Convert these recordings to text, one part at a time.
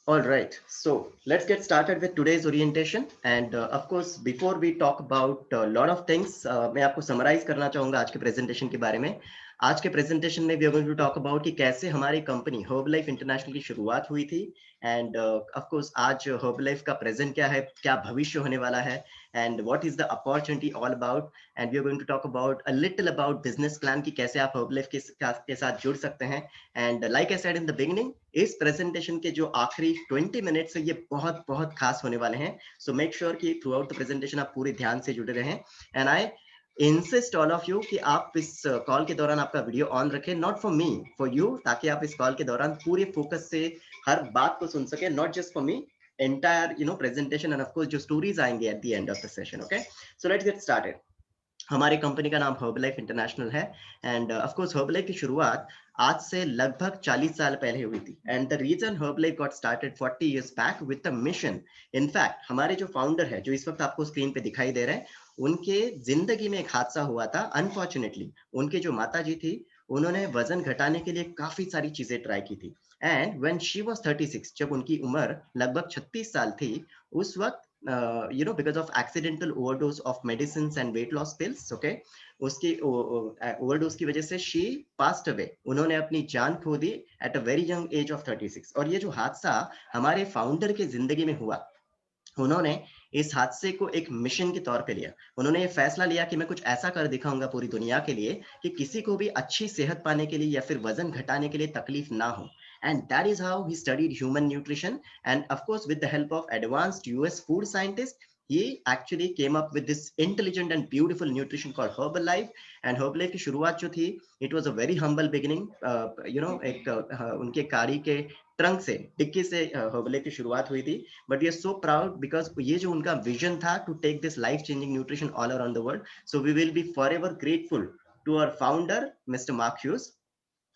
All right, so let's get started with today's orientation. And of course, before we talk about a lot of things, मैं आपको summarize करना चाहूँगा आज के presentation के बारे में। आज के presentation में we are going to talk about कि कैसे हमारी company Herbalife International की शुरुआत हुई थी, and of course आज Herbalife का present क्या है, क्या भविष्य होने वाला है, and what is the opportunity all about, and we are going to talk about a little about business plan कि कैसे आप Herbalife के साथ जुड़ सकते हैं। And like I said in the beginning, इस प्रेजेंटेशन के जो आखिरी 20 मिनट्स है ये बहुत बहुत खास होने वाले हैं। सो मेक श्योर कि थ्रू आउट द प्रेजेंटेशन आप पूरे ध्यान से जुड़े रहें। And I insist all of you कि आप इस कॉल के दौरान आपका वीडियो ऑन रखें, not for me, for you, ताकि आप इस कॉल के दौरान पूरे फोकस से हर बात को सुन सके, not just for me, entire presentation and of course जो स्टोरीज आएंगे at the end of the session. Okay, so let's get started. हमारी कंपनी का नाम हर्बलाइफ इंटरनेशनल है, एंड ऑफ कोर्स हर्बलाइफ की शुरुआत आज से लगभग 40 साल पहले हुई थी। And the reason Herbalife got started 40 years back with the mission. In fact हमारे जो फाउंडर है, जो इस वक्त आपको स्क्रीन पे दिखाई दे रहे हैं, उनके जिंदगी में एक हादसा हुआ था। अनफॉर्चुनेटली उनके जो माता जी थी, उन्होंने वजन घटाने के लिए काफी सारी चीजें ट्राई की थी। एंड व्हेन शी वाज 36, जब उनकी उम्र लगभग 36 साल थी, उस वक्त because of accidental overdose of medicines and weight loss pills, okay, उसकी ओवरडोज की वजह से शी पास्ट अवे, उन्होंने अपनी जान खो दी at a very young age of 36। और ये जो हादसा हमारे फाउंडर के जिंदगी में हुआ, उन्होंने इस हादसे को एक मिशन के तौर पे लिया। उन्होंने ये फैसला लिया कि मैं कुछ ऐसा कर दिखाऊंगा पूरी दुनिया के लिए कि किसी को भी अच्छी सेहत पाने के लिए या फिर वजन घटाने के लिए तकलीफ ना हो। And that is how he studied human nutrition, and of course with the help of advanced US food scientist, he actually came up with this intelligent and beautiful nutrition called Herbalife. And Herbalife की शुरुआत जो थी, it was a very humble beginning. एक उनके गाड़ी के trunk से, dicky से Herbalife की शुरुआत हुई थी। But we are so proud because ये जो उनका विजन था to take this life changing nutrition all around the world, so we will be forever grateful to our founder mister Mark Hughes.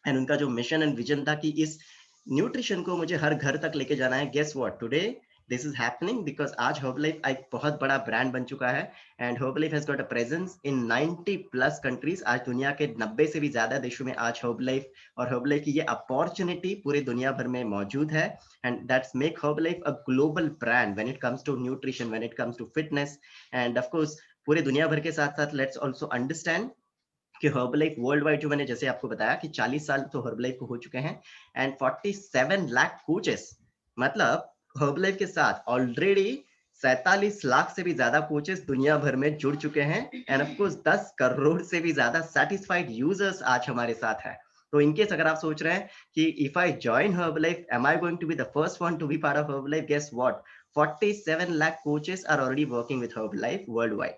And उनका जो मिशन एंड विजन था कि इस nutrition को मुझे हर घर तक लेके जाना है, guess what, today this is happening because आज हर्बलाइफ एक बहुत बड़ा ब्रांड बन चुका है। And Herbalife has got a presence in 90 plus countries. आज दुनिया के 90 से भी ज्यादा देशों में आज हर्बलाइफ और हर्बलाइफ की ये अपॉर्चुनिटी पूरे दुनिया भर में मौजूद है। And that's make Herbalife a global brand when it comes to nutrition, when it comes to fitness. And of course पूरे दुनिया भर के साथ साथ लेट्स ऑल्सो अंडरस्टैंड कि हर्बलाइफ वर्ल्ड वाइड, जो मैंने जैसे आपको बताया कि 40 साल तो हर्बलाइफ को हो चुके हैं, एंड 47 लाख कोचेस, मतलब हर्बलाइफ के साथ ऑलरेडी 47 लाख से भी ज्यादा कोचेस दुनिया भर में जुड़ चुके हैं। एंड ऑफ कोर्स 10 करोड़ से भी ज्यादा सेटिस्फाइड यूजर्स आज हमारे साथ है। तो इनकेस अगर आप सोच रहे हैं कि if I join Herbalife am I going to be the first one to be part of Herbalife, guess what, 47 lakh coaches are already working with Herbalife world wide.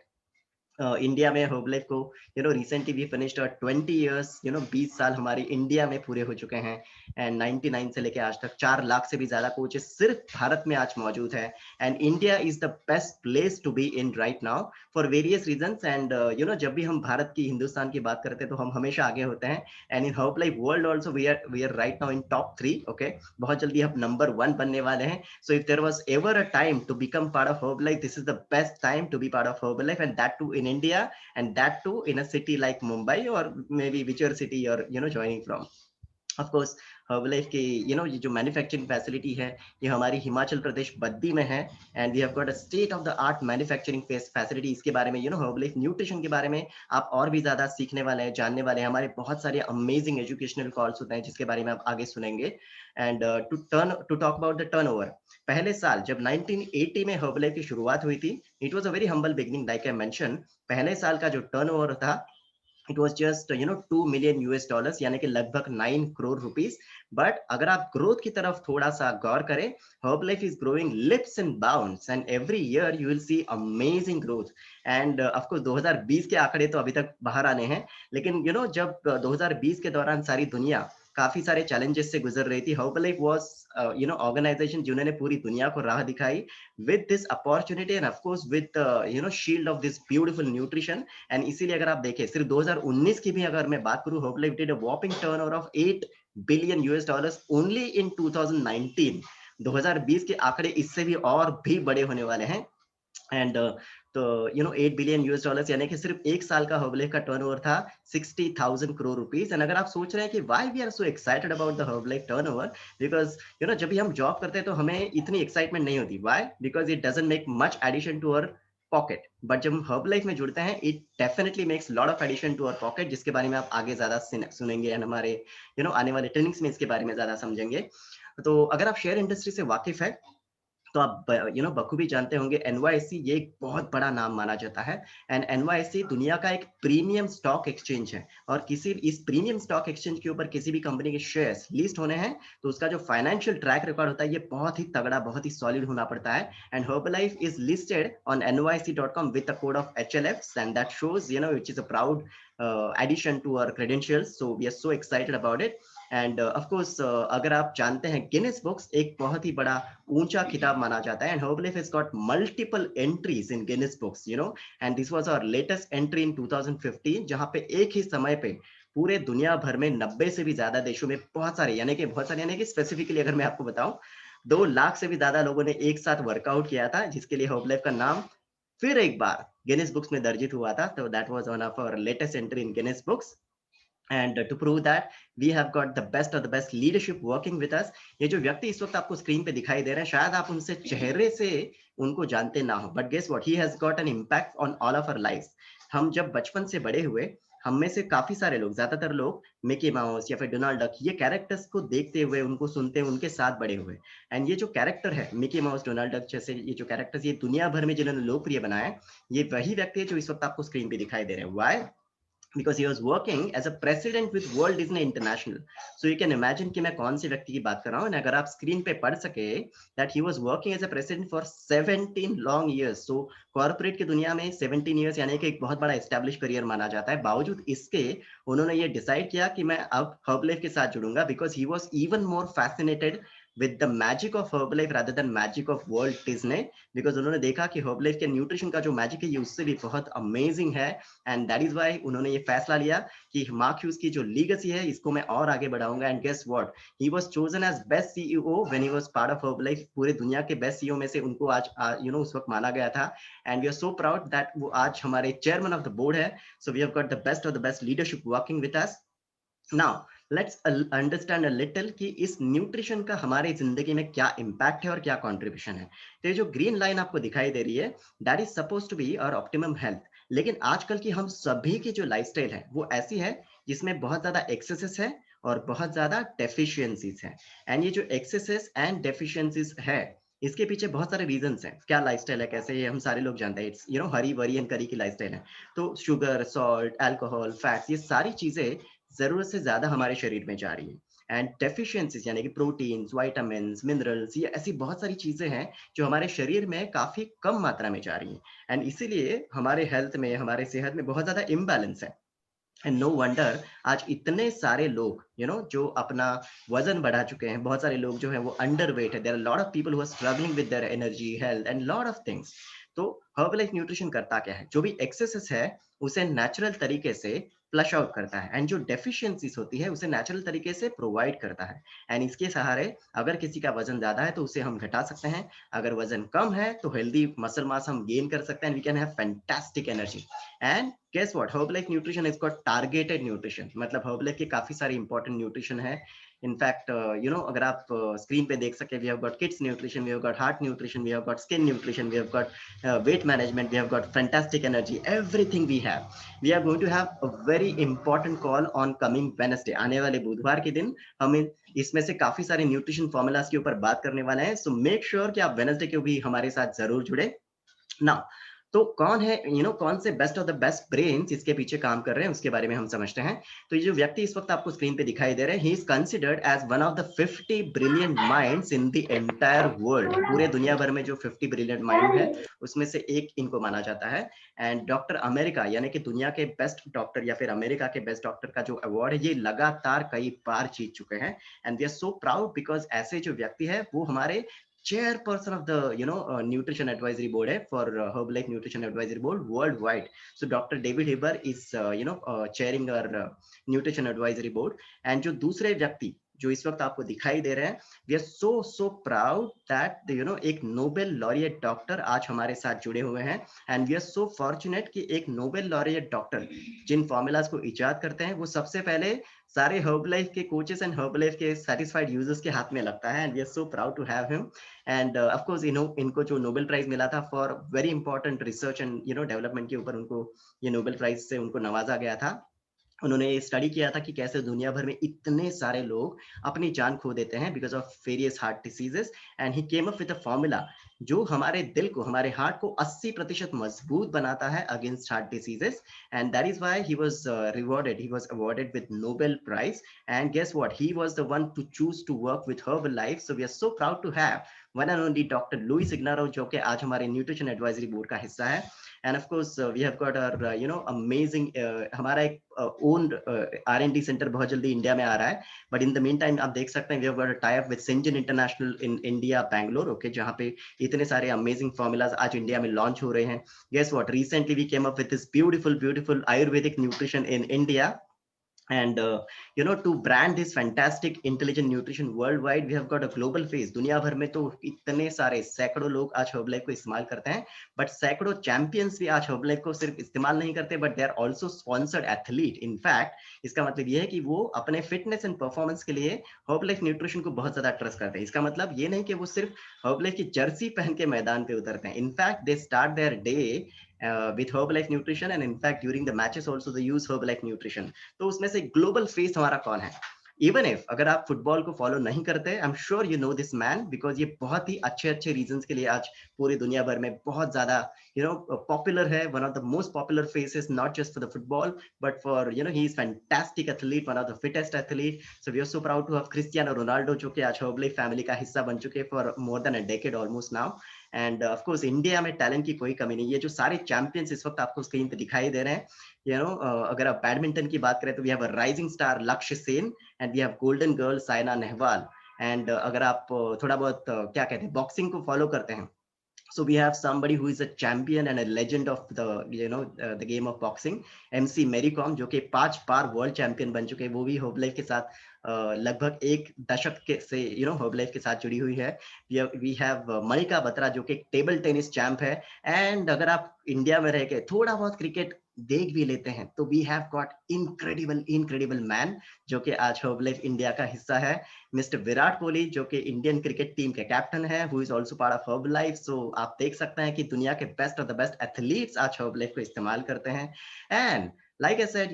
India में हर्बलाइफ को रिसेंटली वी फिनिश्ड 20 इयर्स, 20 साल हमारे India में पूरे हो चुके हैं। And 99 से लेके आज तक 4 लाख से भी ज्यादा कोचेस सिर्फ भारत में आज मौजूद है। And India is the best place to be in right now for various reasons. And जब भी हम भारत की, हिंदुस्तान की बात करते हैं तो हम हमेशा आगे होते हैं। And in Herbalife world also we are right now in top 3। Okay, बहुत जल्दी हम नंबर 1 बनने वाले हैं। So if there was ever a time to become part of Herbalife, this is the best time to be part of Herbalife, and that too in India, and that too in a city like Mumbai, or maybe whichever city you're joining from. Of course Herbalife की ये जो manufacturing facility है, ये हमारी हिमाचल प्रदेश बद्दी में है। And we have got a state of the art manufacturing facility. इसके बारे में हर्बलाइफ न्यूट्रिशन के बारे में आप और भी ज्यादा सीखने वाले हैं, जानने वाले हैं। हमारे बहुत सारे अमेजिंग एजुकेशनल कॉल्स होते हैं जिसके बारे में आप आगे सुनेंगे। And to talk about the turnover, पहले साल जब 1980 में हर्बलाइफ की शुरुआत हुई थी, it was a very humble beginning like I mention. पहले साल का जो टर्नओवर था, it was just 2 million US dollars, यानी कि लगभग 9 करोड़ रुपीस। बट अगर आप ग्रोथ की तरफ थोड़ा सा गौर करें, Herbalife is growing lips and bounds, and every year you will see amazing growth. And of course 2020 के आंकड़े तो अभी तक बाहर आने हैं, लेकिन जब 2020 के दौरान सारी दुनिया काफी सारे चैलेंजेस से गुजर रही थी, हर्बलाइफ वाज ऑर्गेनाइजेशन जिन्होंने पूरी दुनिया को राह दिखाई with this opportunity, and of course with shield of this beautiful nutrition. And इसीलिए अगर आप देखें, सिर्फ 2019 की भी अगर मैं बात करूं, Herbalife did a whopping turnover of 8 billion US dollars only in 2019। 2020 के आंकड़े इससे भी और भी बड़े होने वाले हैं। एंड तो 8 बिलियन यूएस डॉलर्स, यानी कि सिर्फ एक साल का हर्बलाइफ का टर्नओवर था 60,000 करोड़ रुपीस। एंड अगर आप सोच रहे हैं कि why we are so excited about the Herbalife turnover, because जब भी हम जॉब करते हैं तो हमें इतनी एक्साइटमेंट नहीं होती। Why? Because it doesn't make much addition to our pocket, but जब हम हर्बलाइफ में जुड़ते हैं it definitely makes lot of addition to our pocket, जिसके बारे में आप आगे ज्यादा सुनेंगे एंड हमारे आने वाले ट्रेनिंग्स में इसके बारे में ज्यादा समझेंगे। तो अगर आप शेयर इंडस्ट्री से वाकिफ है तो आप बखूबी जानते होंगे एनवाईसी ये एक बहुत बड़ा नाम माना जाता है। एंड एनवाईसी दुनिया का एक प्रीमियम स्टॉक एक्सचेंज है, और किसी इस प्रीमियम स्टॉक एक्सचेंज के ऊपर किसी भी कंपनी के शेयर्स लिस्ट होने हैं तो उसका जो फाइनेंशियल ट्रैक रिकॉर्ड होता है ये बहुत ही तगड़ा, बहुत ही सॉलिड होना पड़ता है। And Herbalife is listed on nyc.com with a code of HLF, and that shows which is a proud addition to our credentials, so we are so excited about it. And of course अगर आप जानते हैं Guinness books एक बहुत ही बड़ा ऊंचा खिताब माना जाता है, and Herbalife has got multiple entries in Guinness books, and this was our latest entry in 2015, जहां पे एक ही समय पे पूरे दुनिया भर में 90 से भी ज्यादा देशों में बहुत सारे यानी कि स्पेसिफिकली अगर मैं आपको बताऊं 2 लाख से भी ज्यादा लोगों ने एक साथ वर्कआउट किया था, जिसके लिए हर्बलाइफ का नाम फिर एक बार गिनेस बुक्स में दर्जित हुआ था। तो that was one of our latest entry in Guinness books. And to prove that we have got the best of the best leadership working with us. ये जो व्यक्ति इस वक्त आपको स्क्रीन पे दिखाई दे रहे हैं, शायद आप उनसे चेहरे से उनको जानते ना हो, but guess what, he has got an impact on all of our lives. हम जब बचपन से बड़े हुए, हम में से काफी सारे लोग, ज्यादातर लोग मिकी माउस या फिर डोनाल्ड डक ये कैरेक्टर्स को देखते हुए, उनको सुनते हुए, उनके साथ बड़े हुए। एंड ये जो कैरेक्टर है मिकी माउस, डोनाल्ड डक जैसे ये जो कैरेक्टर्स ये दुनिया भर में जिन्होंने लोकप्रिय बनाया, ये वही व्यक्ति है जो इस वक्त आपको स्क्रीन पे दिखाई दे रहे हैं। Why? because he was working as a president with Walt Disney International. So you can imagine कि मैं कौन से व्यक्ति की बात कर रहा हूँ। अगर आप स्क्रीन पे पढ़ सके that he was working as a president for 17 long years. So corporate की दुनिया में 17 years यानी कि एक बहुत बड़ा एस्टेब्लिश करियर माना जाता है। बावजूद इसके उन्होंने ये डिसाइड किया कि मैं अब हर्बलाइफ के साथ जुड़ूंगा, because he was even more fascinated with the magic of Herbalife rather than magic of Walt Disney, because उन्होंने देखा कि Herbalife के न्यूट्रिशन का जो मैजिक है ये उससे भी बहुत अमेजिंग है। एंड दैट इज व्हाई उन्होंने ये फैसला लिया कि मार्क ह्यूज की जो लीगेसी है इसको मैं और आगे बढ़ाऊंगा। And guess what, he was chosen as best CEO when he was part of Herbalife. पूरे दुनिया के बेस्ट सीईओ में से उनको आज उस वक्त माना गया था। And we are so proud that वो आज हमारे चेयरमैन ऑफ द बोर्ड है। So we have got the best of the best leadership working with us. Now let's understand a little कि इस न्यूट्रिशन का हमारी जिंदगी में क्या इम्पैक्ट है और क्या कंट्रीब्यूशन है। तो ये जो ग्रीन लाइन आपको दिखाई दे रही है that is suppose to be our optimum health. लेकिन आजकल की हम सभी की जो लाइफस्टाइल है वो ऐसी है जिसमें बहुत ज्यादा एक्सेसेस है और बहुत ज्यादा डेफिशिएंसीज है। एंड ये जो एक्सेसेस एंड डेफिशिएंसीज है इसके पीछे बहुत सारे रीजंस हैं। क्या लाइफस्टाइल है, कैसे, ये हम सारे लोग जानते हैं। इट्स हरी वरी एंड करी की लाइफस्टाइल है। तो शुगर, सॉल्ट, अल्कोहल, फैट्स, ये सारी चीजें जरूरत से ज्यादा हमारे शरीर में जा रही है। एंड डेफिशिएंसीज यानी कि प्रोटीन, विटामिन, मिनरल्स, ये ऐसी बहुत सारी चीजें हैं जो हमारे शरीर में काफी कम मात्रा में जा रही हैं। एंड इसीलिए हमारे हेल्थ में, हमारे सेहत में बहुत ज्यादा इम्बैलेंस है। एंड नो वंडर आज इतने सारे लोग जो अपना वजन बढ़ा चुके हैं, बहुत सारे लोग जो है वो अंडर वेट है। There are lot of people who are struggling with their energy, health and lot of things. तो हर्बलाइफ न्यूट्रिशन करता क्या है, जो भी एक्सेसेस है उसे नेचुरल तरीके से फ्लश आउट करता है, एंड जो डेफिशिएंसीज होती है उसे नेचुरल तरीके से प्रोवाइड करता है। एंड इसके सहारे अगर किसी का वजन ज्यादा है तो उसे हम घटा सकते हैं, अगर वजन कम है तो हेल्दी मसल मास हम गेन कर सकते हैं, we can have fantastic energy. And guess what, Herbalife nutrition has got targeted nutrition, मतलब Herbalife के काफी सारे important nutrition है। इनफैक्ट अगर आप स्क्रीन पे देख सके, we have got kids nutrition, we have got heart nutrition, we have got skin nutrition, we have got weight management, we have got fantastic energy, everything we have. We are going to have a very important call on coming Wednesday, आने वाले बुधवार के दिन हम इसमें से काफी सारे न्यूट्रिशन फॉर्मूलाज के ऊपर बात करने वाले हैं। सो मेक श्योर कि आप वेडनेसडे को भी हमारे साथ जरूर जुड़े ना। तो कौन है कौन से best of the best brains इसके पीछे काम कर रहे हैं उसके बारे में हम समझते हैं। तो ये जो व्यक्ति इस वक्त आपको स्क्रीन पे दिखाई दे रहे हैं, he is considered as one of the 50 brilliant minds in the entire world. पूरे दुनिया भर में जो 50 ब्रिलियंट माइंड है उसमें से एक इनको माना जाता है। एंड डॉक्टर अमेरिका यानी कि दुनिया के बेस्ट डॉक्टर या फिर अमेरिका के बेस्ट डॉक्टर का जो अवार्ड है ये लगातार कई बार जीत चुके हैं। And we are so proud because ऐसे जो व्यक्ति है वो हमारे chairperson of the nutrition advisory board for Herbalife nutrition advisory board worldwide. So Dr. David Heber is chairing our nutrition advisory board. And जो दूसरे व्यक्ति जो इस वक्त आपको दिखाई दे रहे हैं, we are so proud that एक नोबेल लॉरिएट डॉक्टर आज हमारे साथ जुड़े हुए हैं। And we are so fortunate कि एक नोबेल लॉरिएट डॉक्टर जिन फॉर्मूलाज को इजाद करते हैं वो सबसे पहले सारे हर्बलाइफ के कोचेस एंड हर्बलाइफ के सेटिस्फाइड यूजर्स के हाथ में लगता है। And we are so proud to have him. And of course इनको जो नोबेल प्राइज मिला था for very important research and development के ऊपर, उनको ये नोबेल प्राइज से उनको नवाजा गया था। उन्होंने स्टडी किया था कि कैसे दुनिया भर में इतने सारे लोग अपनी जान खो देते हैं because of various heart diseases. And he came up with a formula जो हमारे दिल को, हमारे हार्ट को 80% मजबूत बनाता है against heart diseases. And that is why he was rewarded, he was awarded with Nobel prize. And guess what, he was the one to choose to work with Herbalife. So we are so proud to have one and only doctor Louis Ignarro, जो कि आज हमारे nutrition advisory board का हिस्सा है। And of course, we have got our amazing हमारा एक own R&D center बहुत जल्दी इंडिया में आ रहा है। But in the meantime आप देख सकते हैं we have got a tie up with Syngene International in India, Bangalore, okay, जहाँ पे इतने सारे amazing formulas आज इंडिया में लॉन्च हो रहे हैं। Guess what? Recently we came up with this beautiful Ayurvedic nutrition in India. And to brand this fantastic intelligent nutrition worldwide, we have got a global face। दुनिया भर में तो इतने सारे सैकड़ों लोग आज हर्बलाइफ को इस्तेमाल करते हैं, बट सैकड़ों चैंपियंस भी आज हर्बलाइफ को सिर्फ इस्तेमाल नहीं करते, but they are also sponsored athlete. In fact इसका मतलब ये है कि वो अपने फिटनेस एंड परफॉर्मेंस के लिए हर्बलाइफ न्यूट्रिशन को बहुत ज्यादा ट्रस्ट करते हैं। इसका मतलब ये नहीं कि वो सिर्फ हर्बलाइफ की जर्सी पहन के मैदान पे उतरते हैं। In fact they start their day with Herbalife nutrition, and in fact during the matches also they use Herbalife nutrition। तो उसमें से ग्लोबल फेस हमारा कौन है? इवन इफ अगर आप फुटबॉल को फॉलो नहीं करते, आई am sure you know this man, because ये बहुत ही अच्छे रीजंस के लिए आज पूरी दुनिया भर में बहुत ज्यादा पॉपुलर है। One of the most popular faces, not just for the football but for he is fantastic athlete, one of the fittest athlete. So we are so proud to have Cristiano Ronaldo, जो कि आज Herbalife family का हिस्सा बन चुके for more than a decade almost now. And of course India में talent की कोई कमी नहीं है। जो सारे चैंपियंस इस वक्त आपको स्क्रीन पे दिखाई दे रहे हैं, अगर आप बैडमिंटन की बात करें तो we have a rising star Lakshya Sen, and we have golden girl Saina Nehwal. And अगर आप थोड़ा बहुत क्या कहते हैं, बॉक्सिंग को फॉलो करते हैं, so we have somebody who is a champion and a legend of the game of boxing, MC Mary Kom, जो कि 5 बार वर्ल्ड चैंपियन बन चुके हैं। वो भी हर्बलाइफ के साथ लगभग एक दशक के से हर्बलाइफ के साथ जुड़ी हुई है। वी हैव मनिका बत्रा, जो कि टेबल टेनिस चैंप है। एंड अगर आप इंडिया में रह के थोड़ा बहुत क्रिकेट देख भी लेते हैं तो we have got incredible man, जो कि आज हर्बलाइफ इंडिया का हिस्सा है, मिस्टर विराट कोहली, जो कि इंडियन क्रिकेट टीम के कैप्टन है, who is also part of Herbalife. सो आप देख सकते हैं कि दुनिया के best of the best athletes आज हर्बलाइफ को इस्तेमाल करते हैं। एंड लाइक आई सेड,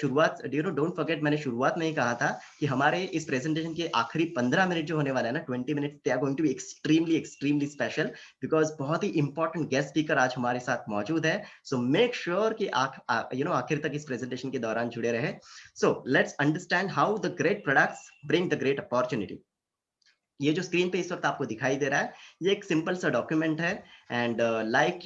शुरुआत, डोंट फॉरगेट, मैंने शुरुआत में ही कहा था कि हमारे इस प्रेजेंटेशन के आखिरी 15 मिनट जो होने वाले हैं ना, 20 minute, they are going to be extremely special, because बहुत ही इंपॉर्टेंट गेस्ट स्पीकर आज हमारे साथ मौजूद है। सो मेक श्योर कि आखिर तक इस प्रेजेंटेशन के दौरान जुड़े रहे। So let's understand how the great products bring the great opportunity. ये जो स्क्रीन पे इस वक्त आपको दिखाई दे रहा है, ये एक सिंपल सा डॉक्यूमेंट है। एंड लाइक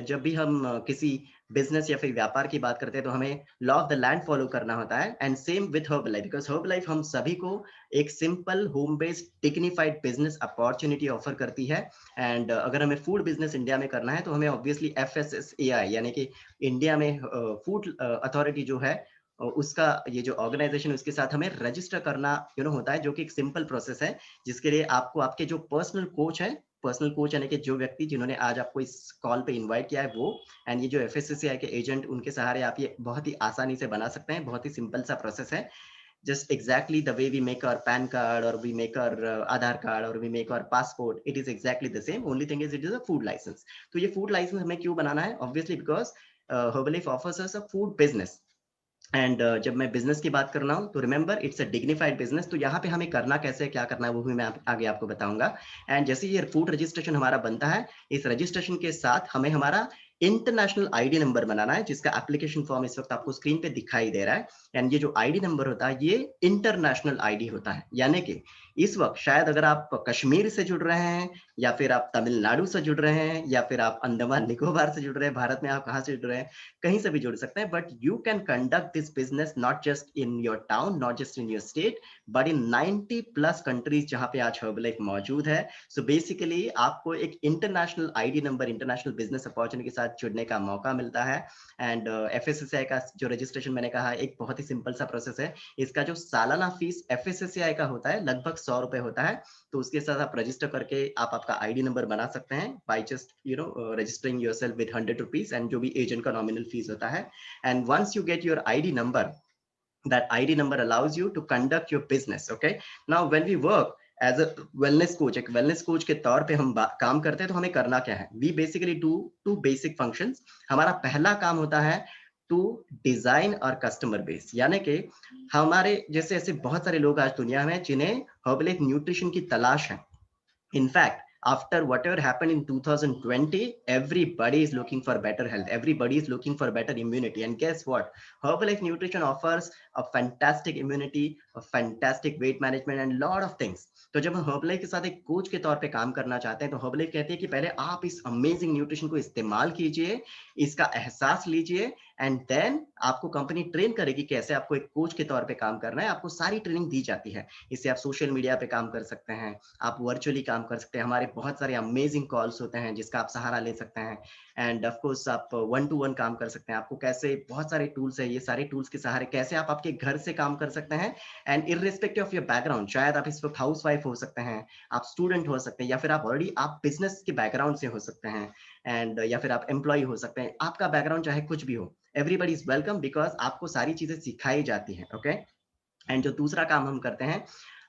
जब भी हम किसी बिजनेस या फिर व्यापार की बात करते हैं तो हमें law of the land follow करना होता है। And same with Herbalife, because Herbalife हम सभी को एक simple home based dignified business opportunity offer करती है। एंड अगर हमें फूड बिजनेस इंडिया में करना है तो हमें ऑब्वियसली FSSAI यानी कि इंडिया में फूड अथॉरिटी जो है उसका ये जो ऑर्गेनाइजेशन, उसके साथ हमें रजिस्टर करना होता है, जो कि एक सिंपल प्रोसेस है, जिसके लिए आपको आपके जो पर्सनल कोच यानी कि जो व्यक्ति जिन्होंने आज आपको इस कॉल पे इनवाइट किया है वो, एंड ये जो FSSAI के एजेंट, उनके सहारे आप ये बहुत ही आसानी से बना सकते हैं। बहुत ही सिंपल सा प्रोसेस है, just exactly the way we make our PAN card or we make our Aadhaar card or we make our passport, it is exactly the same, only thing is it is a food license। तो ये food license हमें क्यों बनाना है? Obviously because Herbalife offers us a food business। And जब मैं business की बात कर रहा हूँ तो remember it's a dignified business. तो यहाँ पे हमें करना कैसे है, क्या करना है, वो भी मैं आगे आपको बताऊंगा। एंड जैसे ये फूड रजिस्ट्रेशन हमारा बनता है, इस रजिस्ट्रेशन के साथ हमें हमारा इंटरनेशनल आईडी नंबर बनाना है, जिसका एप्लीकेशन फॉर्म इस वक्त आपको स्क्रीन पे दिखाई दे रहा है। एंड ये जो आईडी नंबर होता है ये इंटरनेशनल आईडी होता है, यानी कि इस वक्त शायद अगर आप कश्मीर से जुड़ रहे हैं, या फिर आप तमिलनाडु से जुड़ रहे हैं, या फिर आप अंडमान निकोबार से जुड़ रहे हैं, भारत में आप कहाँ से जुड़ रहे हैं, कहीं से भी जुड़ सकते हैं, but you can conduct this business not just in your town, not just in your state, but in 90 plus countries जहाँ पे आज हर्बलाइफ मौजूद है। सो बेसिकली आपको एक international ID number, international business opportunity के साथ जुड़ने का मौका मिलता है। एंड FSSAI का जो रजिस्ट्रेशन मैंने कहा, एक बहुत ही सिंपल सा प्रोसेस है। इसका जो सालाना फीस FSSAI का होता है लगभग 100 रुपए होता है। तो उसके साथ आप रजिस्टर करके आप आपका आईडी नंबर बना सकते हैं by just registering yourself with 100 rupees, and जो भी एजेंट का नॉमिनल फीस होता है। And once you get your ID number, that ID number allows you to conduct your business. Okay, now when we work as a wellness coach, एक wellness coach के तौर पे हम काम करते हैं, तो हमें करना क्या है? We basically do two basic functions. हमारा पहला काम होता है टू डिजाइन और कस्टमर बेस, यानी कि हमारे जैसे ऐसे बहुत सारे लोग आज दुनिया में जिन्हें हर्बल न्यूट्रिशन की तलाश है। In fact, after whatever happened in 2020, everybody is looking for better health. Everybody is looking for better immunity. And guess what? Herbalife Nutrition offers a fantastic immunity, a fantastic weight management, and lot of things. तो जब हम Herbalife के साथ एक coach के तौर पे काम करना चाहते हैं, तो हर्बलाइफ कहती है कि पहले आप इस अमेजिंग न्यूट्रिशन को इस्तेमाल कीजिए, इसका एहसास लीजिए, एंड देन आपको कंपनी ट्रेन करेगी कैसे आपको एक कोच के तौर पे काम करना है। आपको सारी ट्रेनिंग दी जाती है। इससे आप सोशल मीडिया पे काम कर सकते हैं, आप वर्चुअली काम कर सकते हैं। हमारे बहुत सारे अमेजिंग कॉल्स होते हैं जिसका आप सहारा ले सकते हैं। एंड ऑफ कोर्स आप 1-to-1 काम कर सकते हैं। आपको कैसे, बहुत सारे टूल्स है, ये सारे टूल्स के सहारे कैसे आप आपके घर से काम कर सकते हैं। And irrespective of your background, शायद आप इस वक्त हाउस वाइफ हो सकते हैं, आप स्टूडेंट हो सकते हैं, या फिर आप ऑलरेडी आप बिजनेस के बैकग्राउंड से हो सकते हैं, एंड या फिर आप एम्प्लॉय हो सकते हैं। आपका बैकग्राउंड चाहे कुछ भी हो, एवरीबडी इज वेलकम, बिकॉज आपको सारी चीजें सिखाई जाती हैं। ओके, एंड जो दूसरा काम हम करते हैं,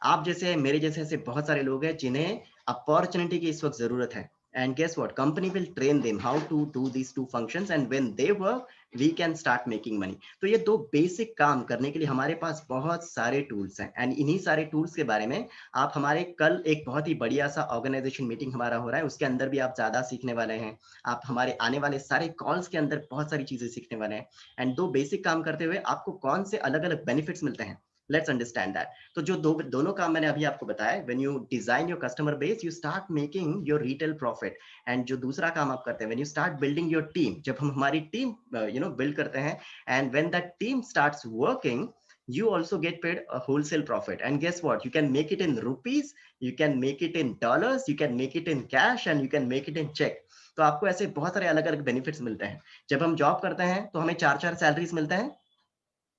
आप जैसे मेरे जैसे ऐसे बहुत सारे लोग हैं जिन्हें अपॉर्चुनिटी की इस वक्त जरूरत है। And guess what, company will train them how to do these two functions, and when they work we can start making money. तो ये दो बेसिक काम करने के लिए हमारे पास बहुत सारे टूल्स हैं। एंड इन्हीं सारे टूल्स के बारे में आप हमारे कल एक बहुत ही बढ़िया सा ऑर्गेनाइजेशन मीटिंग हमारा हो रहा है, उसके अंदर भी आप ज्यादा सीखने वाले हैं। आप हमारे आने वाले सारे कॉल्स के अंदर बहुत सारी चीजें सीखने वाले हैं। एंड दो बेसिक काम करते हुए आपको कौन से अलग अलग बेनिफिट्स मिलते हैं, लेट्स अंडरस्टैंड दैट। तो जो दोनों काम मैंने अभी आपको बताया, when you design your customer base, you start making your retail profit. And जो दूसरा काम आप करते हैं, when you start building your team, जब हम हमारी टीम बिल्ड करते हैं, and when that team starts working, you also get paid a wholesale profit. And guess what, you can make it in rupees, you can make it in dollars, you can make it in cash, and you can make it in check. तो आपको ऐसे बहुत सारे अलग अलग benefits मिलते हैं। जब हम जॉब करते हैं तो हमें 4-4 सैलरीज मिलते हैं,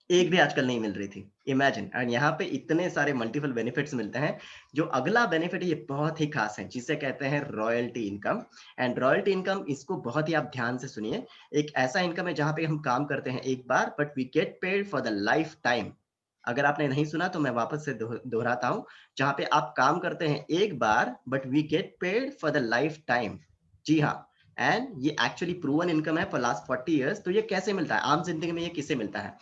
एक भी आजकल नहीं मिल रही थी, इमेजिन। एंड यहाँ पे इतने सारे मल्टीपल बेनिफिट्स मिलते हैं। जो अगला बेनिफिट है, ये बहुत ही खास है, जिसे कहते हैं royalty income. And royalty income, इसको बहुत ही आप ध्यान से सुनिए। एक ऐसा इनकम है जहाँ पे हम काम करते हैं एक बार, but we get paid for the lifetime. अगर आपने नहीं सुना तो मैं वापस से दोहराता हूँ। जहाँ पे आप काम करते हैं एक बार, but we get paid for the lifetime. जी हाँ, एंड ये एक्चुअली प्रूवन इनकम है फॉर लास्ट 40 years। तो ये कैसे मिलता है आम जिंदगी में, ये किसे मिलता है?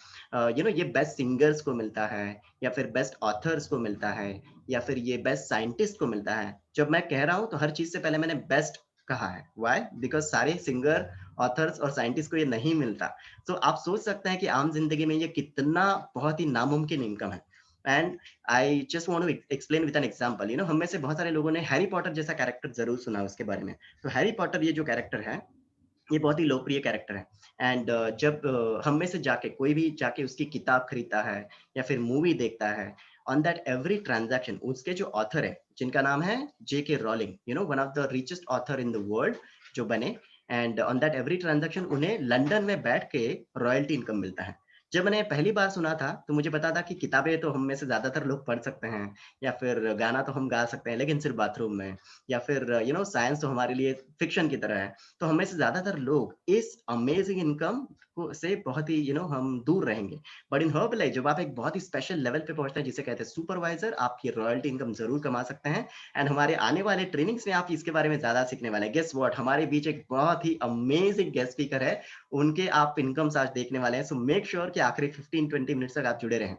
ये बेस्ट सिंगर्स को मिलता है, या फिर बेस्ट ऑथर्स को मिलता है, या फिर ये बेस्ट साइंटिस्ट को मिलता है। जब मैं कह रहा हूं तो हर चीज से पहले मैंने बेस्ट कहा है। व्हाई? बिकॉज सारे सिंगर, ऑथर्स और साइंटिस्ट को ये नहीं मिलता। तो आप सोच सकते हैं कि आम जिंदगी में ये कितना बहुत ही नामुमकिन इनकम है। And I just want to explain with an example. हम में से बहुत सारे लोगों ने हैरी पॉटर जैसा कैरेक्टर जरूर सुना उसके बारे में। तो हैरी पॉटर ये जो कैरेक्टर है, ये बहुत ही लोकप्रिय कैरेक्टर है। एंड जब हम में से जाके कोई भी जाके उसकी किताब खरीदता है या फिर मूवी देखता है, ऑन दैट एवरी ट्रांजैक्शन उसके जो ऑथर है, जिनका नाम है J.K. Rowling, one of the richest author in the world जो बने, and on that every transaction उन्हें लंदन में बैठ के रॉयल्टी इनकम मिलता है। जब मैंने पहली बार सुना था तो मुझे पता था कि किताबें तो हम में से ज्यादातर लोग पढ़ सकते हैं, या फिर गाना तो हम गा सकते हैं, लेकिन सिर्फ बाथरूम में, या फिर साइंस तो हमारे लिए फिक्शन की तरह है। तो हमें से ज्यादातर लोग इस अमेजिंग इनकम को से बहुत ही हम दूर रहेंगे। बट इन हर्बलाइफ जब आप एक बहुत ही स्पेशल लेवल पे पहुंचते हैं, जिसे कहते हैं सुपरवाइजर, आप ये रॉयल्टी इनकम जरूर कमा सकते हैं। एंड हमारे आने वाले ट्रेनिंग्स में आप इसके बारे में ज्यादा सीखने वाले हैं। गेस व्हाट, हमारे बीच एक बहुत ही अमेजिंग गेस्ट स्पीकर है, उनके आप इनकम्स आज देखने वाले हैं। सो मेक श्योर कि आखिरी 15-20 मिनट तक आप जुड़े रहें।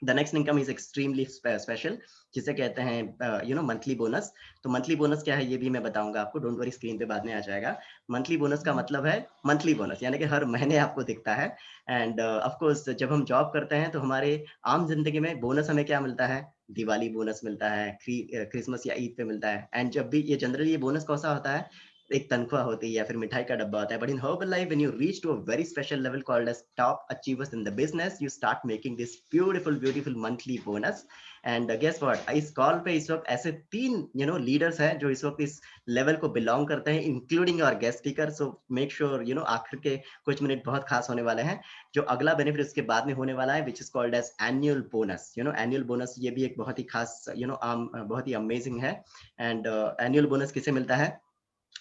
The next income is extremely special, जिसे कहते हैं मंथली बोनस। तो मंथली बोनस क्या है ये भी मैं बताऊंगा आपको, डोंट वरी, स्क्रीन पे बाद में आ जाएगा। मंथली बोनस का मतलब है मंथली बोनस, यानी कि हर महीने आपको दिखता है। एंड ऑफ कोर्स जब हम जॉब करते हैं तो हमारे आम जिंदगी में बोनस हमें क्या मिलता है, दिवाली बोनस मिलता है, क्रिसमस या ईद पे मिलता है। एंड जब भी ये जनरली ये बोनस कौन-सा होता है, एक तनख्वाह होती है या फिर मिठाई का डब्बा होता है। But in Herbalife when you reach to a very special level called as top achievers in the business, you start making this beautiful monthly bonus. And guess what, इस कॉल पे इस वक्त ऐसे 3 लीडर्स हैं जो इस वक्त इस लेवल को बिलोंग करते हैं, including our guest speaker. So make sure आखिर के कुछ मिनट बहुत खास होने वाले हैं। जो अगला बेनिफिट उसके बाद में होने वाला है, which is called as annual bonus. Annual bonus ये भी एक बहुत ही खास बहुत ही अमेजिंग है। एंड एनुअल बोनस किसे मिलता है,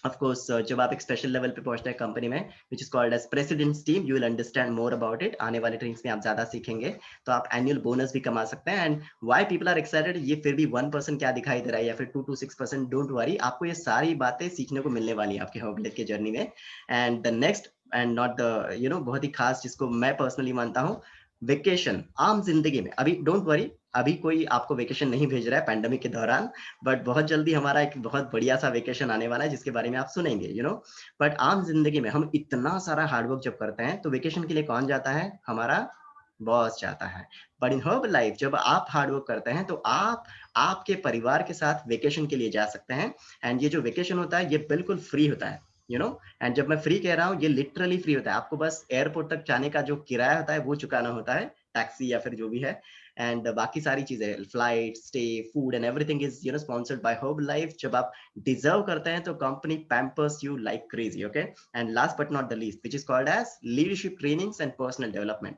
ऑफ कोर्स जब आप एक स्पेशल लेवल पे पहुंचते हैं कंपनी में, which is called as president's team, you will understand more about it. आने वाले ट्रेनिंग्स में आप ज्यादा सीखेंगे, तो आप एनुअल बोनस भी कमा सकते हैं। And why people are excited, ये फिर भी 1% क्या दिखाई दे रहा है या फिर 2 to 6%, डोंट वरी, आपको ये सारी बातें सीखने को मिलने वाली है आपके हॉबलेट के जर्नी में। And the next and not the बहुत ही खास, जिसको मैं पर्सनली मानता हूँ, वेकेशन। आम जिंदगी में अभी डोंट वरी, अभी कोई आपको वेकेशन नहीं भेज रहा है पैंडेमिक के दौरान, बट बहुत जल्दी हमारा एक बहुत बढ़िया सा वेकेशन आने वाला है जिसके बारे में आप सुनेंगे बट आम जिंदगी में हम इतना सारा हार्डवर्क जब करते हैं तो वेकेशन के लिए कौन जाता है, हमारा बॉस जाता है। बट इन हर्ब लाइफ जब आप हार्डवर्क करते हैं तो आप आपके परिवार के साथ वेकेशन के लिए जा सकते हैं। एंड ये जो वेकेशन होता है ये बिल्कुल फ्री होता है, एंड जब मैं फ्री कह रहा हूँ, ये लिटरली फ्री होता है। आपको बस एयरपोर्ट तक जाने का जो किराया होता है वो चुकाना होता है, टैक्सी या फिर जो भी है। एंड बाकी सारी चीजें, flight, stay, food and everything is sponsored by Herbalife. जब आप डिजर्व करते हैं तो company pampers you like crazy, okay. And last but not the least, which is called as leadership trainings and personal development,